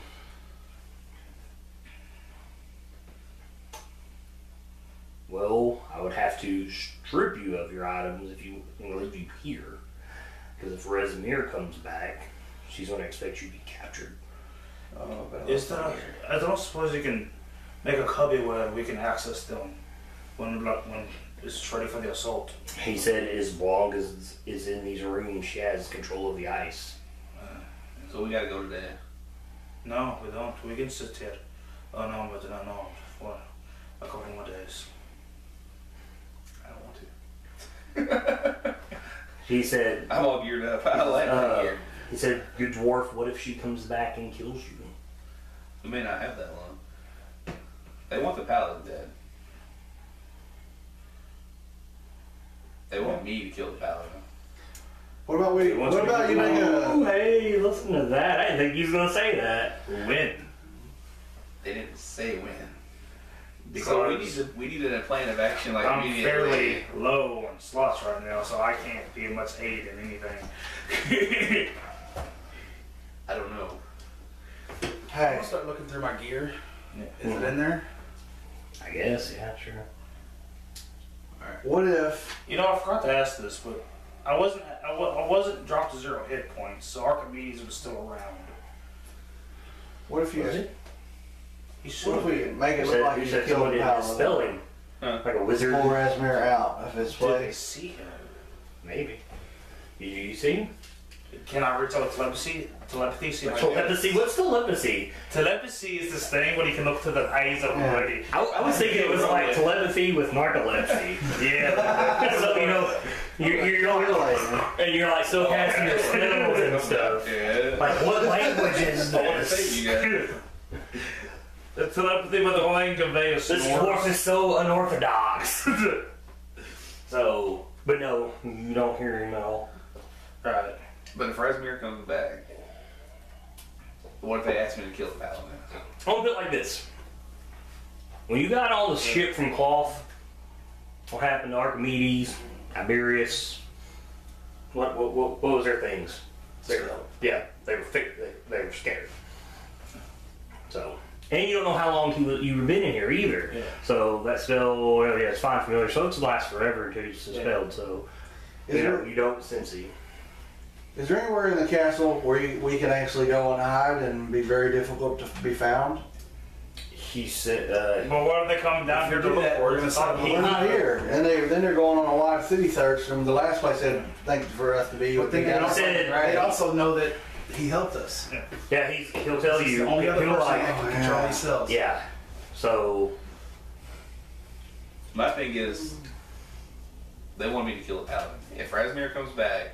[SPEAKER 1] well, I would have to strip you of your items if you leave you here. Because if Resimir comes back, she's going to expect you to be captured.
[SPEAKER 4] Oh,
[SPEAKER 3] Is there? I don't suppose you can make a cubby where we can access them when it's ready for the assault.
[SPEAKER 1] He said as long as is in these rooms, she has control of the ice.
[SPEAKER 4] So we gotta go today.
[SPEAKER 3] No, we don't. We can sit here unarmed and unarmed for a couple more days.
[SPEAKER 4] I don't want to.
[SPEAKER 1] He said,
[SPEAKER 4] I'm all geared up. I like that gear.
[SPEAKER 1] he said, your dwarf, what if she comes back and kills you?
[SPEAKER 4] We may not have that long. They want the paladin dead. They want me to kill the paladin.
[SPEAKER 2] What about you make
[SPEAKER 1] Oh,
[SPEAKER 2] a...
[SPEAKER 1] hey, listen to that. I didn't think he was going to say that.
[SPEAKER 3] Win.
[SPEAKER 4] They didn't say when.
[SPEAKER 3] Because
[SPEAKER 4] So we need a plan of action like
[SPEAKER 3] I'm
[SPEAKER 4] immediately.
[SPEAKER 3] fairly low on slots right now, so I can't be much aid in anything.
[SPEAKER 4] I don't know.
[SPEAKER 5] I'm
[SPEAKER 2] Hey,
[SPEAKER 5] gonna start looking through my gear.
[SPEAKER 3] Yeah.
[SPEAKER 5] Is it in there?
[SPEAKER 1] I guess, yeah, sure.
[SPEAKER 2] what if...
[SPEAKER 3] You know, I forgot to ask this, but I wasn't dropped to 0 hit points, so Archimedes was still around.
[SPEAKER 2] What if you...
[SPEAKER 1] Was it?
[SPEAKER 3] He should
[SPEAKER 2] What if
[SPEAKER 3] have
[SPEAKER 2] we
[SPEAKER 3] been.
[SPEAKER 2] make it
[SPEAKER 1] You
[SPEAKER 2] look
[SPEAKER 1] said,
[SPEAKER 2] like
[SPEAKER 1] you
[SPEAKER 2] you
[SPEAKER 1] said
[SPEAKER 2] killed
[SPEAKER 1] someone
[SPEAKER 2] the
[SPEAKER 1] did
[SPEAKER 2] paladin?
[SPEAKER 1] spelling.
[SPEAKER 4] Huh.
[SPEAKER 1] Like a wizard.
[SPEAKER 2] Pull Rasmir out of his
[SPEAKER 3] Did they
[SPEAKER 2] place.
[SPEAKER 3] see him?
[SPEAKER 1] Maybe. You see him?
[SPEAKER 3] Can I reach out telepathy? Telepathy? See if I can-
[SPEAKER 1] Telepathy? What's telepathy?
[SPEAKER 3] Telepathy is this thing when you can look through the eyes of
[SPEAKER 2] Yeah.
[SPEAKER 3] somebody.
[SPEAKER 1] I was thinking it was like telepathy with narcolepsy.
[SPEAKER 3] Yeah.
[SPEAKER 1] So, you're like still casting your spells and stuff.
[SPEAKER 4] Yeah.
[SPEAKER 1] Like, what language is
[SPEAKER 4] I want to say you
[SPEAKER 1] this?
[SPEAKER 4] guys.
[SPEAKER 3] The telepathy with the line conveys
[SPEAKER 1] This dwarf is so unorthodox. So, but no, you don't hear him at all.
[SPEAKER 3] Right.
[SPEAKER 4] But if Rasmir comes back, what if they ask me to kill the paladin?
[SPEAKER 1] I'll put it like this. When you got all the shit from Cloth, what happened to Archimedes, Tiberius, what was their things? They were, yeah, they were scared. So, and you don't know how long you've been in here either.
[SPEAKER 3] Yeah.
[SPEAKER 1] So that spell, well, yeah, it's fine familiar. So it's last forever until it's dispelled. So you don't sense it.
[SPEAKER 2] Is there anywhere in the castle where we can actually go and hide and be very difficult to be found?
[SPEAKER 1] He said,
[SPEAKER 3] But what are they coming down here to look for?
[SPEAKER 5] we're gonna set
[SPEAKER 2] We're not here, and then they're going on a wide city search from the last place they think for us to be.
[SPEAKER 5] But
[SPEAKER 2] would be
[SPEAKER 5] then they
[SPEAKER 2] down
[SPEAKER 5] also,
[SPEAKER 2] on the
[SPEAKER 5] they
[SPEAKER 2] dragon.
[SPEAKER 5] also know that he helped us.
[SPEAKER 1] yeah, he'll tell
[SPEAKER 5] He's
[SPEAKER 1] you.
[SPEAKER 5] the only other
[SPEAKER 1] he'll
[SPEAKER 5] person
[SPEAKER 1] like,
[SPEAKER 5] that can control these cells.
[SPEAKER 1] yeah. So
[SPEAKER 4] My thing is, they want me to kill the paladin. If Razmir comes back,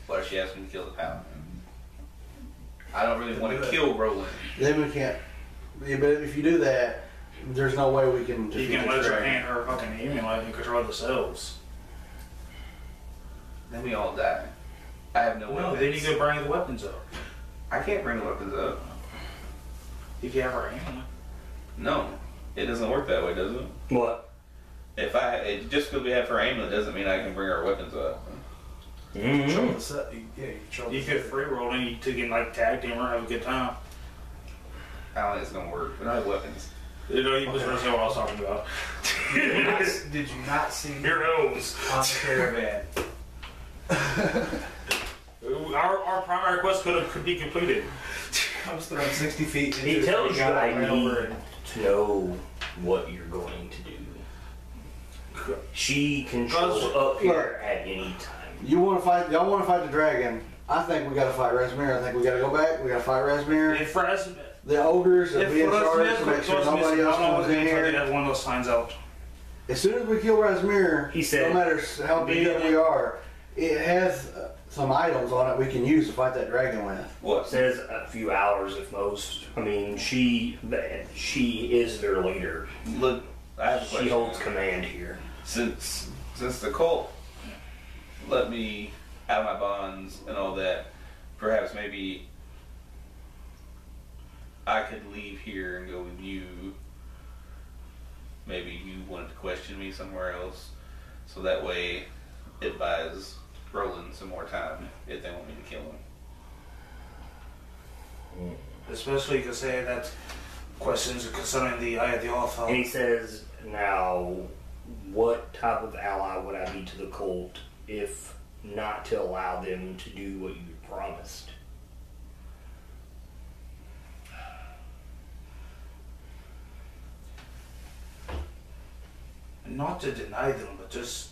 [SPEAKER 4] what if she asks me to kill the paladin? I don't really want to kill Roland.
[SPEAKER 2] Then we can't. Yeah, but if you do that, there's no way we can
[SPEAKER 3] You
[SPEAKER 2] defeat
[SPEAKER 3] can
[SPEAKER 2] the
[SPEAKER 3] let your
[SPEAKER 2] dragon.
[SPEAKER 3] hand her fucking aim like you control the cells.
[SPEAKER 4] Then we all die. I have no
[SPEAKER 3] No,
[SPEAKER 4] weapons.
[SPEAKER 3] then you go bring the weapons up.
[SPEAKER 4] I can't bring the weapons up.
[SPEAKER 3] If you have her aim.
[SPEAKER 4] No, it doesn't work that way, does it?
[SPEAKER 1] what?
[SPEAKER 4] Just because we have her amulet doesn't mean I can bring our weapons up.
[SPEAKER 5] Control the set. Yeah, you control
[SPEAKER 3] You
[SPEAKER 5] the
[SPEAKER 3] could free roll and you two can like tag team or have a good time.
[SPEAKER 4] I don't think it's gonna work. We don't have weapons.
[SPEAKER 3] You know, you just understand what I was talking about.
[SPEAKER 5] Did you not see
[SPEAKER 3] Your nose.
[SPEAKER 5] on the caravan?
[SPEAKER 3] Our primary quest could be completed.
[SPEAKER 5] I was throwing 60 feet into
[SPEAKER 1] He
[SPEAKER 5] it,
[SPEAKER 1] tells you
[SPEAKER 5] got
[SPEAKER 1] I
[SPEAKER 5] right over
[SPEAKER 1] need
[SPEAKER 5] it.
[SPEAKER 1] to know what you're going to do. She controls up here at any time.
[SPEAKER 2] You want to fight? Y'all want to fight the dragon? I think we got to fight Razmir. I think we got to go back. We got to fight Razmir.
[SPEAKER 3] If Raz,
[SPEAKER 2] The ogres will
[SPEAKER 3] if
[SPEAKER 2] be in charge to make sure nobody else comes in
[SPEAKER 3] They
[SPEAKER 2] here.
[SPEAKER 3] have one of those signs out.
[SPEAKER 2] As soon as we kill Razmir,
[SPEAKER 1] He said-
[SPEAKER 2] no matter how big up we are, it has some items on it we can use to fight that dragon with.
[SPEAKER 4] What?
[SPEAKER 1] Says a few hours at most. I mean, she is their leader.
[SPEAKER 4] Look, I have a question.
[SPEAKER 1] She holds command here.
[SPEAKER 4] Since the cult let me out of my bonds and all that, perhaps maybe I could leave here and go with you. Maybe you wanted to question me somewhere else, so that way it buys Roland some more time if they want me to kill him.
[SPEAKER 3] Especially because they had that questions concerning the Eye of the Alpha.
[SPEAKER 1] And he says, now, what type of ally would I be to the cult if not to allow them to do what you promised?
[SPEAKER 3] Not to deny them, but just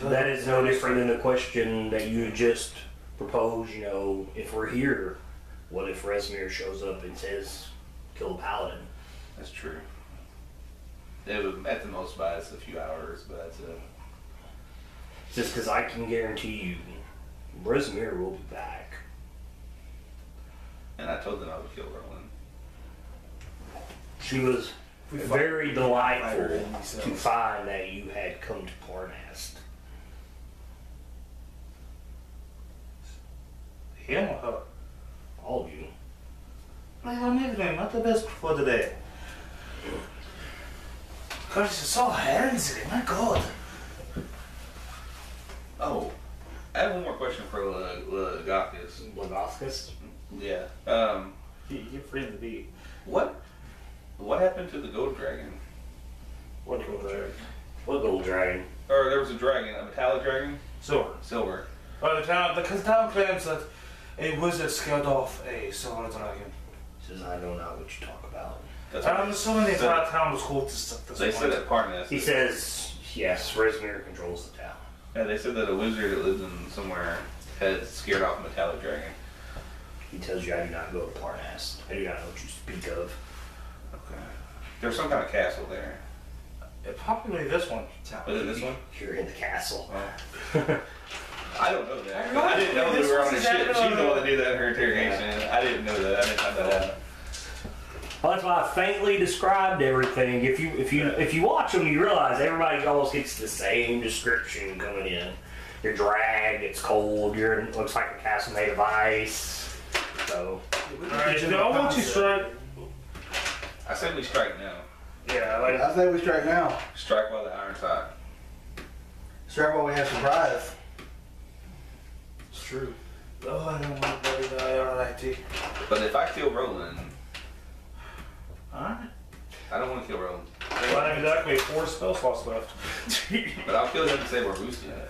[SPEAKER 1] That is no different than the question that you just proposed, you know, if we're here, what if Razmir shows up and says, kill the paladin?
[SPEAKER 4] That's true. It would at the most buy us a few hours, but that's it.
[SPEAKER 1] Just because I can guarantee you, Razmir will be back.
[SPEAKER 4] And I told them I would kill Roland.
[SPEAKER 1] She was
[SPEAKER 5] We fight-
[SPEAKER 1] very delightful
[SPEAKER 5] fight her in these
[SPEAKER 1] to
[SPEAKER 5] cells.
[SPEAKER 1] find that you had come to Parnast.
[SPEAKER 3] him or her.
[SPEAKER 1] All of you.
[SPEAKER 3] Like, I'm even not the best for the day. Gosh, she's so handsy, my god.
[SPEAKER 4] Oh, I have one more question for Lagakis.
[SPEAKER 1] Lagoscus?
[SPEAKER 4] Yeah.
[SPEAKER 3] You're free to be.
[SPEAKER 4] What happened to the gold dragon?
[SPEAKER 1] What gold dragon? What gold dragon?
[SPEAKER 4] Or there was a dragon, a metallic dragon,
[SPEAKER 3] Silver.
[SPEAKER 4] silver.
[SPEAKER 3] The town claims that a wizard scared off a silver dragon.
[SPEAKER 1] Says I don't know what you talk about.
[SPEAKER 4] That's
[SPEAKER 3] I'm
[SPEAKER 4] what
[SPEAKER 3] assuming the
[SPEAKER 4] they said.
[SPEAKER 3] entire town was cultists at this
[SPEAKER 4] They
[SPEAKER 3] point.
[SPEAKER 4] said at Parnas.
[SPEAKER 1] He says, yes, Razmir controls the town.
[SPEAKER 4] Yeah, they said that a wizard that lives in somewhere had scared off a metallic dragon.
[SPEAKER 1] He tells you I do not go to Parnast. I do not know what you speak of.
[SPEAKER 4] Okay. There's some kind of castle there.
[SPEAKER 3] Probably this one.
[SPEAKER 4] Was it this one?
[SPEAKER 1] You're in the castle.
[SPEAKER 4] I don't know that.
[SPEAKER 3] I
[SPEAKER 4] I didn't know
[SPEAKER 3] this
[SPEAKER 4] we were on a
[SPEAKER 3] was
[SPEAKER 4] ship.
[SPEAKER 3] exactly
[SPEAKER 4] She's the one that did that in her interrogation. I didn't know that. I didn't find that out.
[SPEAKER 1] Well, that's why I faintly described everything. If you watch them, you realize everybody almost gets the same description coming in. You're dragged. It's cold. It looks like a castle made of ice. So
[SPEAKER 3] Alright, I want to strike.
[SPEAKER 4] I said we strike now.
[SPEAKER 3] Yeah, like
[SPEAKER 2] I say we strike now.
[SPEAKER 4] Strike while the iron's hot.
[SPEAKER 2] Strike while we have surprise.
[SPEAKER 5] It's true.
[SPEAKER 3] Oh, I don't want to die. Alrighty.
[SPEAKER 4] But if I kill Roland,
[SPEAKER 3] Alright.
[SPEAKER 4] I don't want to kill Roland.
[SPEAKER 3] Well, I have exactly 4 spell slots left.
[SPEAKER 4] But I'll kill him and say we're boosting it.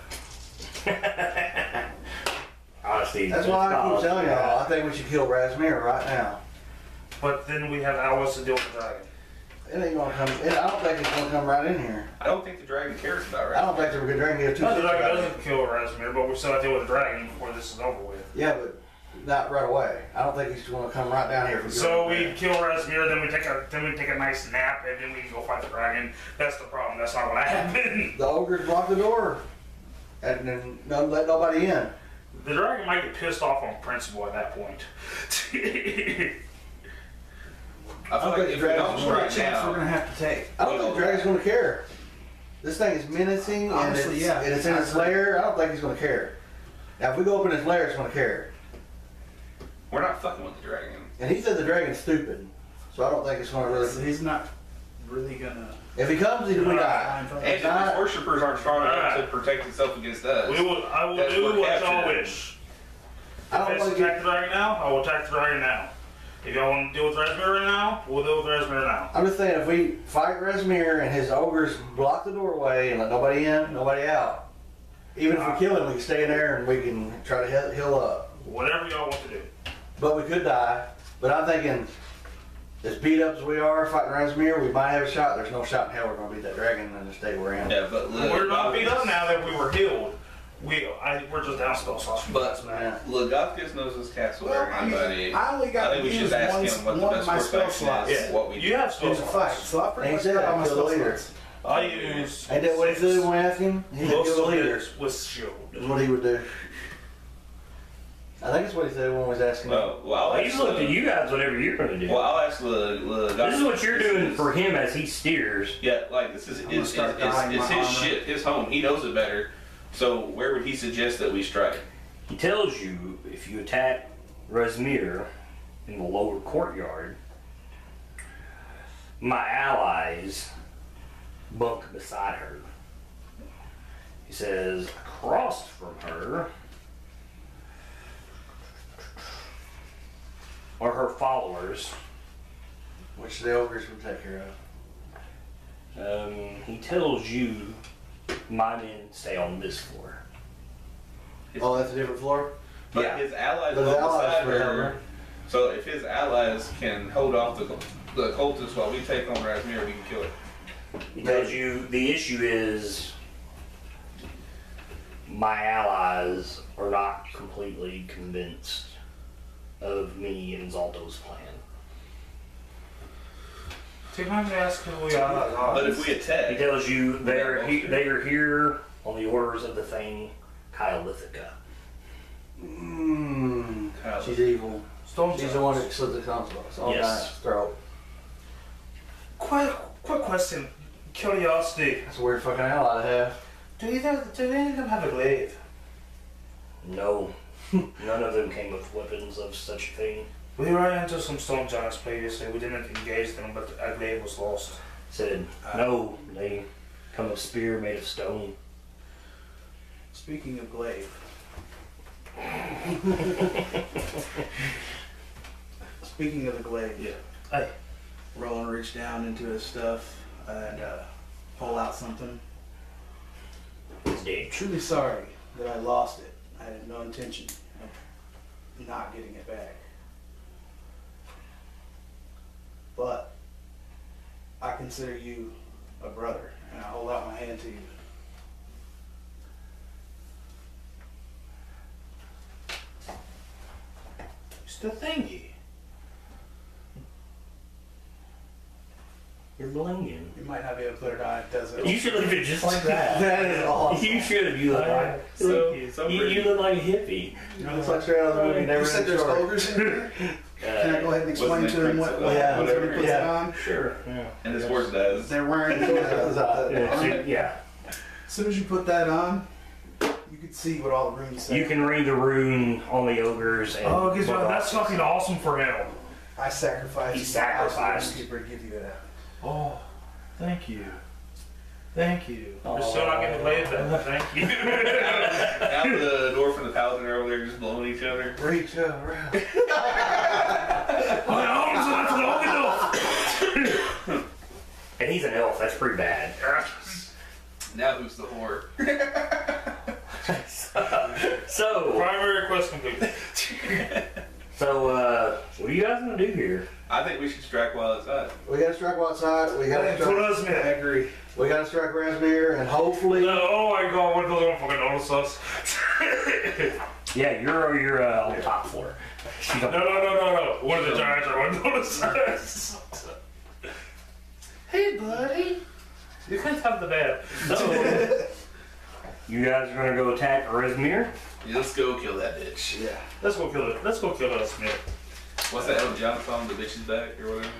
[SPEAKER 1] Honestly,
[SPEAKER 2] That's why I keep telling y'all, I think we should kill Razmir right now.
[SPEAKER 3] But then we have hours to deal with the dragon.
[SPEAKER 2] It ain't gonna come, I don't think it's gonna come right in here.
[SPEAKER 4] I don't think the dragon cares about
[SPEAKER 2] I
[SPEAKER 4] right.
[SPEAKER 2] don't think the dragon give two
[SPEAKER 3] No, the
[SPEAKER 2] shits
[SPEAKER 3] dragon
[SPEAKER 2] about it.
[SPEAKER 3] doesn't kill Razmir, but we still have to deal with the dragon before this is over with.
[SPEAKER 2] Yeah, but not right away. I don't think he's gonna come right down here.
[SPEAKER 3] So we kill Razmir, then we take a nice nap, and then we can go fight the dragon. That's the problem. That's not gonna happen.
[SPEAKER 2] The ogres block the door, and then don't let nobody in.
[SPEAKER 3] The dragon might get pissed off on principle at that point.
[SPEAKER 4] I feel like if we don't strike
[SPEAKER 5] Chance we're
[SPEAKER 4] now,
[SPEAKER 5] gonna have to take.
[SPEAKER 2] I don't think the dragon's gonna care. This thing is menacing,
[SPEAKER 5] Honestly,
[SPEAKER 2] and it's in its lair. I don't think he's gonna care. Now, if we go open his lair, it's gonna care.
[SPEAKER 4] we're not fucking with the dragon.
[SPEAKER 2] And he said the dragon's stupid, so I don't think it's gonna
[SPEAKER 5] So
[SPEAKER 2] really.
[SPEAKER 5] he's not really gonna.
[SPEAKER 2] If he comes, we die.
[SPEAKER 4] And if its worshippers aren't strong enough to protect itself against us,
[SPEAKER 3] I will
[SPEAKER 4] That's
[SPEAKER 3] do
[SPEAKER 4] what
[SPEAKER 3] what y'all
[SPEAKER 4] captured.
[SPEAKER 3] wish.
[SPEAKER 2] I
[SPEAKER 3] If
[SPEAKER 2] don't
[SPEAKER 3] it's
[SPEAKER 2] want
[SPEAKER 3] attack
[SPEAKER 2] to.
[SPEAKER 3] the dragon now, I will attack the dragon now. If y'all want to deal with Razmir right now, we'll deal with Razmir now.
[SPEAKER 2] I'm just saying, if we fight Razmir and his ogres block the doorway and let nobody in, nobody out, even if we kill him, we can stay in there and we can try to heal up.
[SPEAKER 3] Whatever y'all want to do.
[SPEAKER 2] But we could die. But I'm thinking, as beat up as we are fighting Razmir, we might have a shot. There's no shot in hell we're going to beat that dragon in the state we're in.
[SPEAKER 4] yeah, but
[SPEAKER 3] We're not beat up now that we were healed. We're just down spell slots.
[SPEAKER 4] But
[SPEAKER 2] Yeah.
[SPEAKER 4] Logothkus knows his castle
[SPEAKER 5] Well,
[SPEAKER 4] better
[SPEAKER 5] I
[SPEAKER 4] than
[SPEAKER 5] mean,
[SPEAKER 4] anybody.
[SPEAKER 5] I only got
[SPEAKER 4] I think we
[SPEAKER 5] to
[SPEAKER 4] should
[SPEAKER 5] use
[SPEAKER 4] ask him what the
[SPEAKER 5] one of
[SPEAKER 4] best
[SPEAKER 5] my
[SPEAKER 4] course of
[SPEAKER 5] spell
[SPEAKER 4] action
[SPEAKER 5] slots
[SPEAKER 4] is. What we
[SPEAKER 3] You have spell
[SPEAKER 5] in the fight,
[SPEAKER 3] slots.
[SPEAKER 5] so I pretty
[SPEAKER 2] Ain't
[SPEAKER 5] much
[SPEAKER 2] said
[SPEAKER 5] got all
[SPEAKER 2] that,
[SPEAKER 5] my
[SPEAKER 2] kill the
[SPEAKER 5] spell
[SPEAKER 2] leader.
[SPEAKER 5] slots.
[SPEAKER 3] I use.
[SPEAKER 2] Ain't that what he said when we asked him? He said
[SPEAKER 3] Most
[SPEAKER 2] kill the leader.
[SPEAKER 3] leaders with shield.
[SPEAKER 2] Is what he would do. I think that's what he said when we was asking him.
[SPEAKER 4] well, I'll
[SPEAKER 1] Well,
[SPEAKER 4] ask
[SPEAKER 1] he's looked at you guys whatever you're going to do.
[SPEAKER 4] Well, I'll ask Logothkus.
[SPEAKER 1] This is what you're doing for him as he steers.
[SPEAKER 4] Yeah, like this is
[SPEAKER 5] gonna start dyeing
[SPEAKER 4] it's
[SPEAKER 5] my
[SPEAKER 4] his
[SPEAKER 5] armor.
[SPEAKER 4] shit, his home. He knows it better. So where would he suggest that we strike?
[SPEAKER 1] He tells you if you attack Razmir in the lower courtyard, my allies bunk beside her. He says, across from her are her followers.
[SPEAKER 2] Which the ogres would take care of.
[SPEAKER 1] He tells you my men stay on this floor.
[SPEAKER 2] Oh, that's a different floor?
[SPEAKER 4] But
[SPEAKER 1] Yeah.
[SPEAKER 4] his allies
[SPEAKER 2] Those
[SPEAKER 4] go
[SPEAKER 2] allies
[SPEAKER 4] beside
[SPEAKER 2] would
[SPEAKER 4] her.
[SPEAKER 2] help her.
[SPEAKER 4] So if his allies can hold off the cultists while we take on Razmir, we can kill it.
[SPEAKER 1] He tells you the issue is my allies are not completely convinced of me and Zalto's plan.
[SPEAKER 3] Take time to ask who we are.
[SPEAKER 4] But if we
[SPEAKER 1] He
[SPEAKER 4] attack,
[SPEAKER 1] tells you they are here on the orders of the Thane Kyolithica.
[SPEAKER 2] Mmm.
[SPEAKER 4] Kyle,
[SPEAKER 2] She's evil.
[SPEAKER 3] Stone
[SPEAKER 2] She's the one that slit the consulates. Oh,
[SPEAKER 1] Yes.
[SPEAKER 2] nice. Throat.
[SPEAKER 3] Quick question. Curiosity.
[SPEAKER 2] That's a weird fucking ally to have.
[SPEAKER 3] Do any of them have a glaive?
[SPEAKER 1] No, none of them came with weapons of such a thing.
[SPEAKER 3] We ran into some stone giants previously. We didn't engage them, but a glaive was lost.
[SPEAKER 1] Said no, they come with spear made of stone.
[SPEAKER 5] Speaking of glaive. Speaking of the glaive.
[SPEAKER 3] Yeah. Hey.
[SPEAKER 5] Roland reached down into his stuff and pull out something.
[SPEAKER 1] It's dead.
[SPEAKER 5] Truly sorry that I lost it. I had no intention of not getting it back. But I consider you a brother, and I hold out my hand to you.
[SPEAKER 3] It's the thingy.
[SPEAKER 1] You're blinging.
[SPEAKER 5] You might not be able to put it on. It doesn't.
[SPEAKER 1] You should leave it just like that.
[SPEAKER 2] That is awesome.
[SPEAKER 1] You should. You look like you look like a hippie.
[SPEAKER 2] It's like straight out of the movie. Never
[SPEAKER 5] You said
[SPEAKER 2] Ending
[SPEAKER 5] there's
[SPEAKER 2] Story.
[SPEAKER 5] ogres in here? Can I go ahead and explain
[SPEAKER 4] Wasn't
[SPEAKER 5] to them
[SPEAKER 4] it
[SPEAKER 5] what
[SPEAKER 4] Prince-
[SPEAKER 5] happens when he puts
[SPEAKER 2] yeah.
[SPEAKER 5] it on?
[SPEAKER 1] Sure. Yeah.
[SPEAKER 4] and his horse does.
[SPEAKER 5] They're wearing
[SPEAKER 1] Yeah. So, yeah.
[SPEAKER 5] As soon as you put that on, you can see what all the runes say.
[SPEAKER 1] You can read the rune on the ogres. And
[SPEAKER 3] Oh, Gizmo, that's fucking awesome for him.
[SPEAKER 5] I sacrificed.
[SPEAKER 1] He sacrificed.
[SPEAKER 5] to give you that.
[SPEAKER 3] Oh, thank you. Thank you. We're still not getting to play with that. Thank you.
[SPEAKER 4] Now the dwarf and the paladin are over there just blowing each other.
[SPEAKER 2] Reach around.
[SPEAKER 3] My arms are not long enough.
[SPEAKER 1] And he's an elf. That's pretty bad.
[SPEAKER 4] Now who's the whore?
[SPEAKER 1] So,
[SPEAKER 3] Primary quest complete.
[SPEAKER 1] what are you guys gonna do here?
[SPEAKER 4] I think we should strike while it's hot.
[SPEAKER 2] We gotta strike outside. We gotta
[SPEAKER 3] Put
[SPEAKER 2] strike.
[SPEAKER 3] us in. I agree.
[SPEAKER 2] We gotta strike Rasmir, and hopefully.
[SPEAKER 3] No, oh my god, what if they're gonna fucking notice us?
[SPEAKER 1] Yeah, you're on the top floor.
[SPEAKER 3] No. One of the giants are gonna notice us. Hey, buddy. You can't have the bed.
[SPEAKER 1] So, you guys are gonna go attack Rezmir.
[SPEAKER 4] Yeah, let's go kill that bitch.
[SPEAKER 2] Yeah.
[SPEAKER 3] Let's go kill it. Let's go kill us, man.
[SPEAKER 4] What's that Elton John song? The bitch is back or whatever.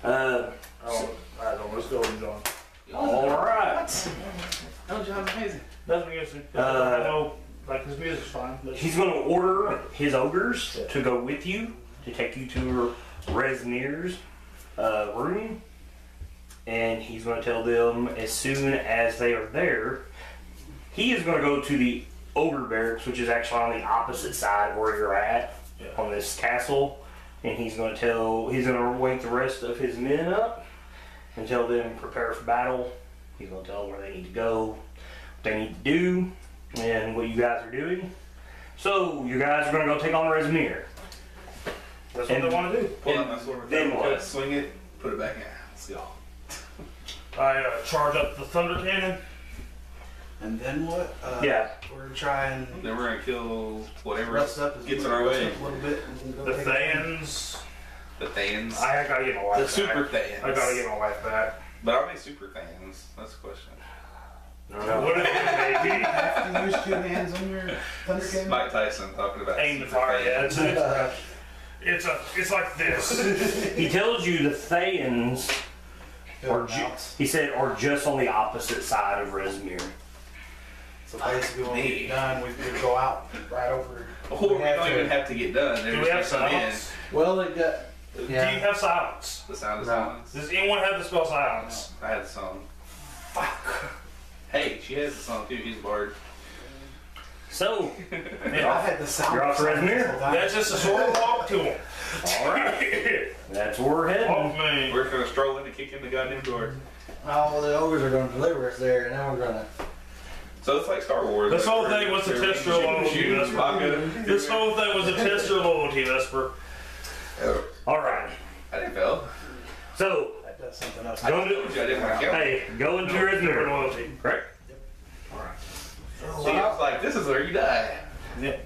[SPEAKER 3] Oh, I don't know. Let's go with John.
[SPEAKER 1] All right.
[SPEAKER 4] Elton John's amazing.
[SPEAKER 3] That's music. I know, like, his music's fine. But
[SPEAKER 1] He's gonna order his ogres to go with you to take you to Rezmir's room, and he's gonna tell them as soon as they are there, he is gonna go to the ogre barracks, which is actually on the opposite side of where you're at on this castle, and he's gonna wake the rest of his men up and tell them prepare for battle. He's gonna tell them where they need to go, what they need to do, and what you guys are doing. So you guys are gonna go take on Rezmir.
[SPEAKER 3] that's what they want to do.
[SPEAKER 4] Pull out my sword.
[SPEAKER 1] Then what?
[SPEAKER 4] Swing it. Put it back in. Let's go.
[SPEAKER 3] I charge up the thunder cannon.
[SPEAKER 5] And then what?
[SPEAKER 1] Yeah.
[SPEAKER 5] We're trying
[SPEAKER 4] Then we're gonna kill whatever
[SPEAKER 5] rest up as
[SPEAKER 4] gets in our way.
[SPEAKER 5] a little bit. And go
[SPEAKER 3] The
[SPEAKER 5] take
[SPEAKER 3] Thans.
[SPEAKER 4] The Thans.
[SPEAKER 3] I gotta get my wife
[SPEAKER 4] The
[SPEAKER 3] back.
[SPEAKER 4] super Thans.
[SPEAKER 3] I gotta get my wife back.
[SPEAKER 4] But are they super Thans? That's the question.
[SPEAKER 1] I don't know.
[SPEAKER 3] What if it may be?
[SPEAKER 5] it. You use 2 hands on your thunder cannon?
[SPEAKER 4] Mike Tyson talking about
[SPEAKER 3] Aim the
[SPEAKER 4] super
[SPEAKER 3] fire. Yeah,
[SPEAKER 4] Thans.
[SPEAKER 3] it's like this.
[SPEAKER 1] He tells you the Thayans are he said are just on the opposite side of Rezmir.
[SPEAKER 5] So basically when we
[SPEAKER 4] Me.
[SPEAKER 5] get done, we could go out right over.
[SPEAKER 4] Or we
[SPEAKER 2] have
[SPEAKER 4] don't
[SPEAKER 2] to-
[SPEAKER 4] even have to get done. They're
[SPEAKER 3] Do we have
[SPEAKER 4] just gonna come in.
[SPEAKER 3] silence?
[SPEAKER 2] Well, they got.
[SPEAKER 3] Do you
[SPEAKER 2] Yeah.
[SPEAKER 3] have silence?
[SPEAKER 4] The sound of
[SPEAKER 2] No.
[SPEAKER 4] silence.
[SPEAKER 3] Does anyone have the spell silence?
[SPEAKER 4] I had the song. Fuck. Hey, she has the song too. He's a bard.
[SPEAKER 1] So,
[SPEAKER 5] I had the sound.
[SPEAKER 1] You're off to Rezmir?
[SPEAKER 3] That's just a short walk to him.
[SPEAKER 1] alright, that's where we're heading.
[SPEAKER 3] Oh man.
[SPEAKER 4] We're just gonna stroll in and kick in the goddamn door.
[SPEAKER 2] Oh, the ogres are going to deliver us there, and then we're going to.
[SPEAKER 4] So it's like Star Wars.
[SPEAKER 3] This
[SPEAKER 4] like
[SPEAKER 3] whole
[SPEAKER 4] we're-
[SPEAKER 3] thing was to
[SPEAKER 4] we're
[SPEAKER 3] test your
[SPEAKER 4] shooting
[SPEAKER 3] loyalty, Vesper.
[SPEAKER 4] Chewbacca.
[SPEAKER 3] This whole thing was to test your loyalty, Vesper.
[SPEAKER 1] Alright,
[SPEAKER 4] I didn't fail.
[SPEAKER 1] so,
[SPEAKER 5] That does something else.
[SPEAKER 1] go
[SPEAKER 4] I
[SPEAKER 1] to,
[SPEAKER 4] told you I didn't want to count.
[SPEAKER 1] hey, go into
[SPEAKER 3] Your
[SPEAKER 1] Rezmir.
[SPEAKER 3] loyalty.
[SPEAKER 1] Correct?
[SPEAKER 4] See, I was like, this is where you die.
[SPEAKER 3] Yeah.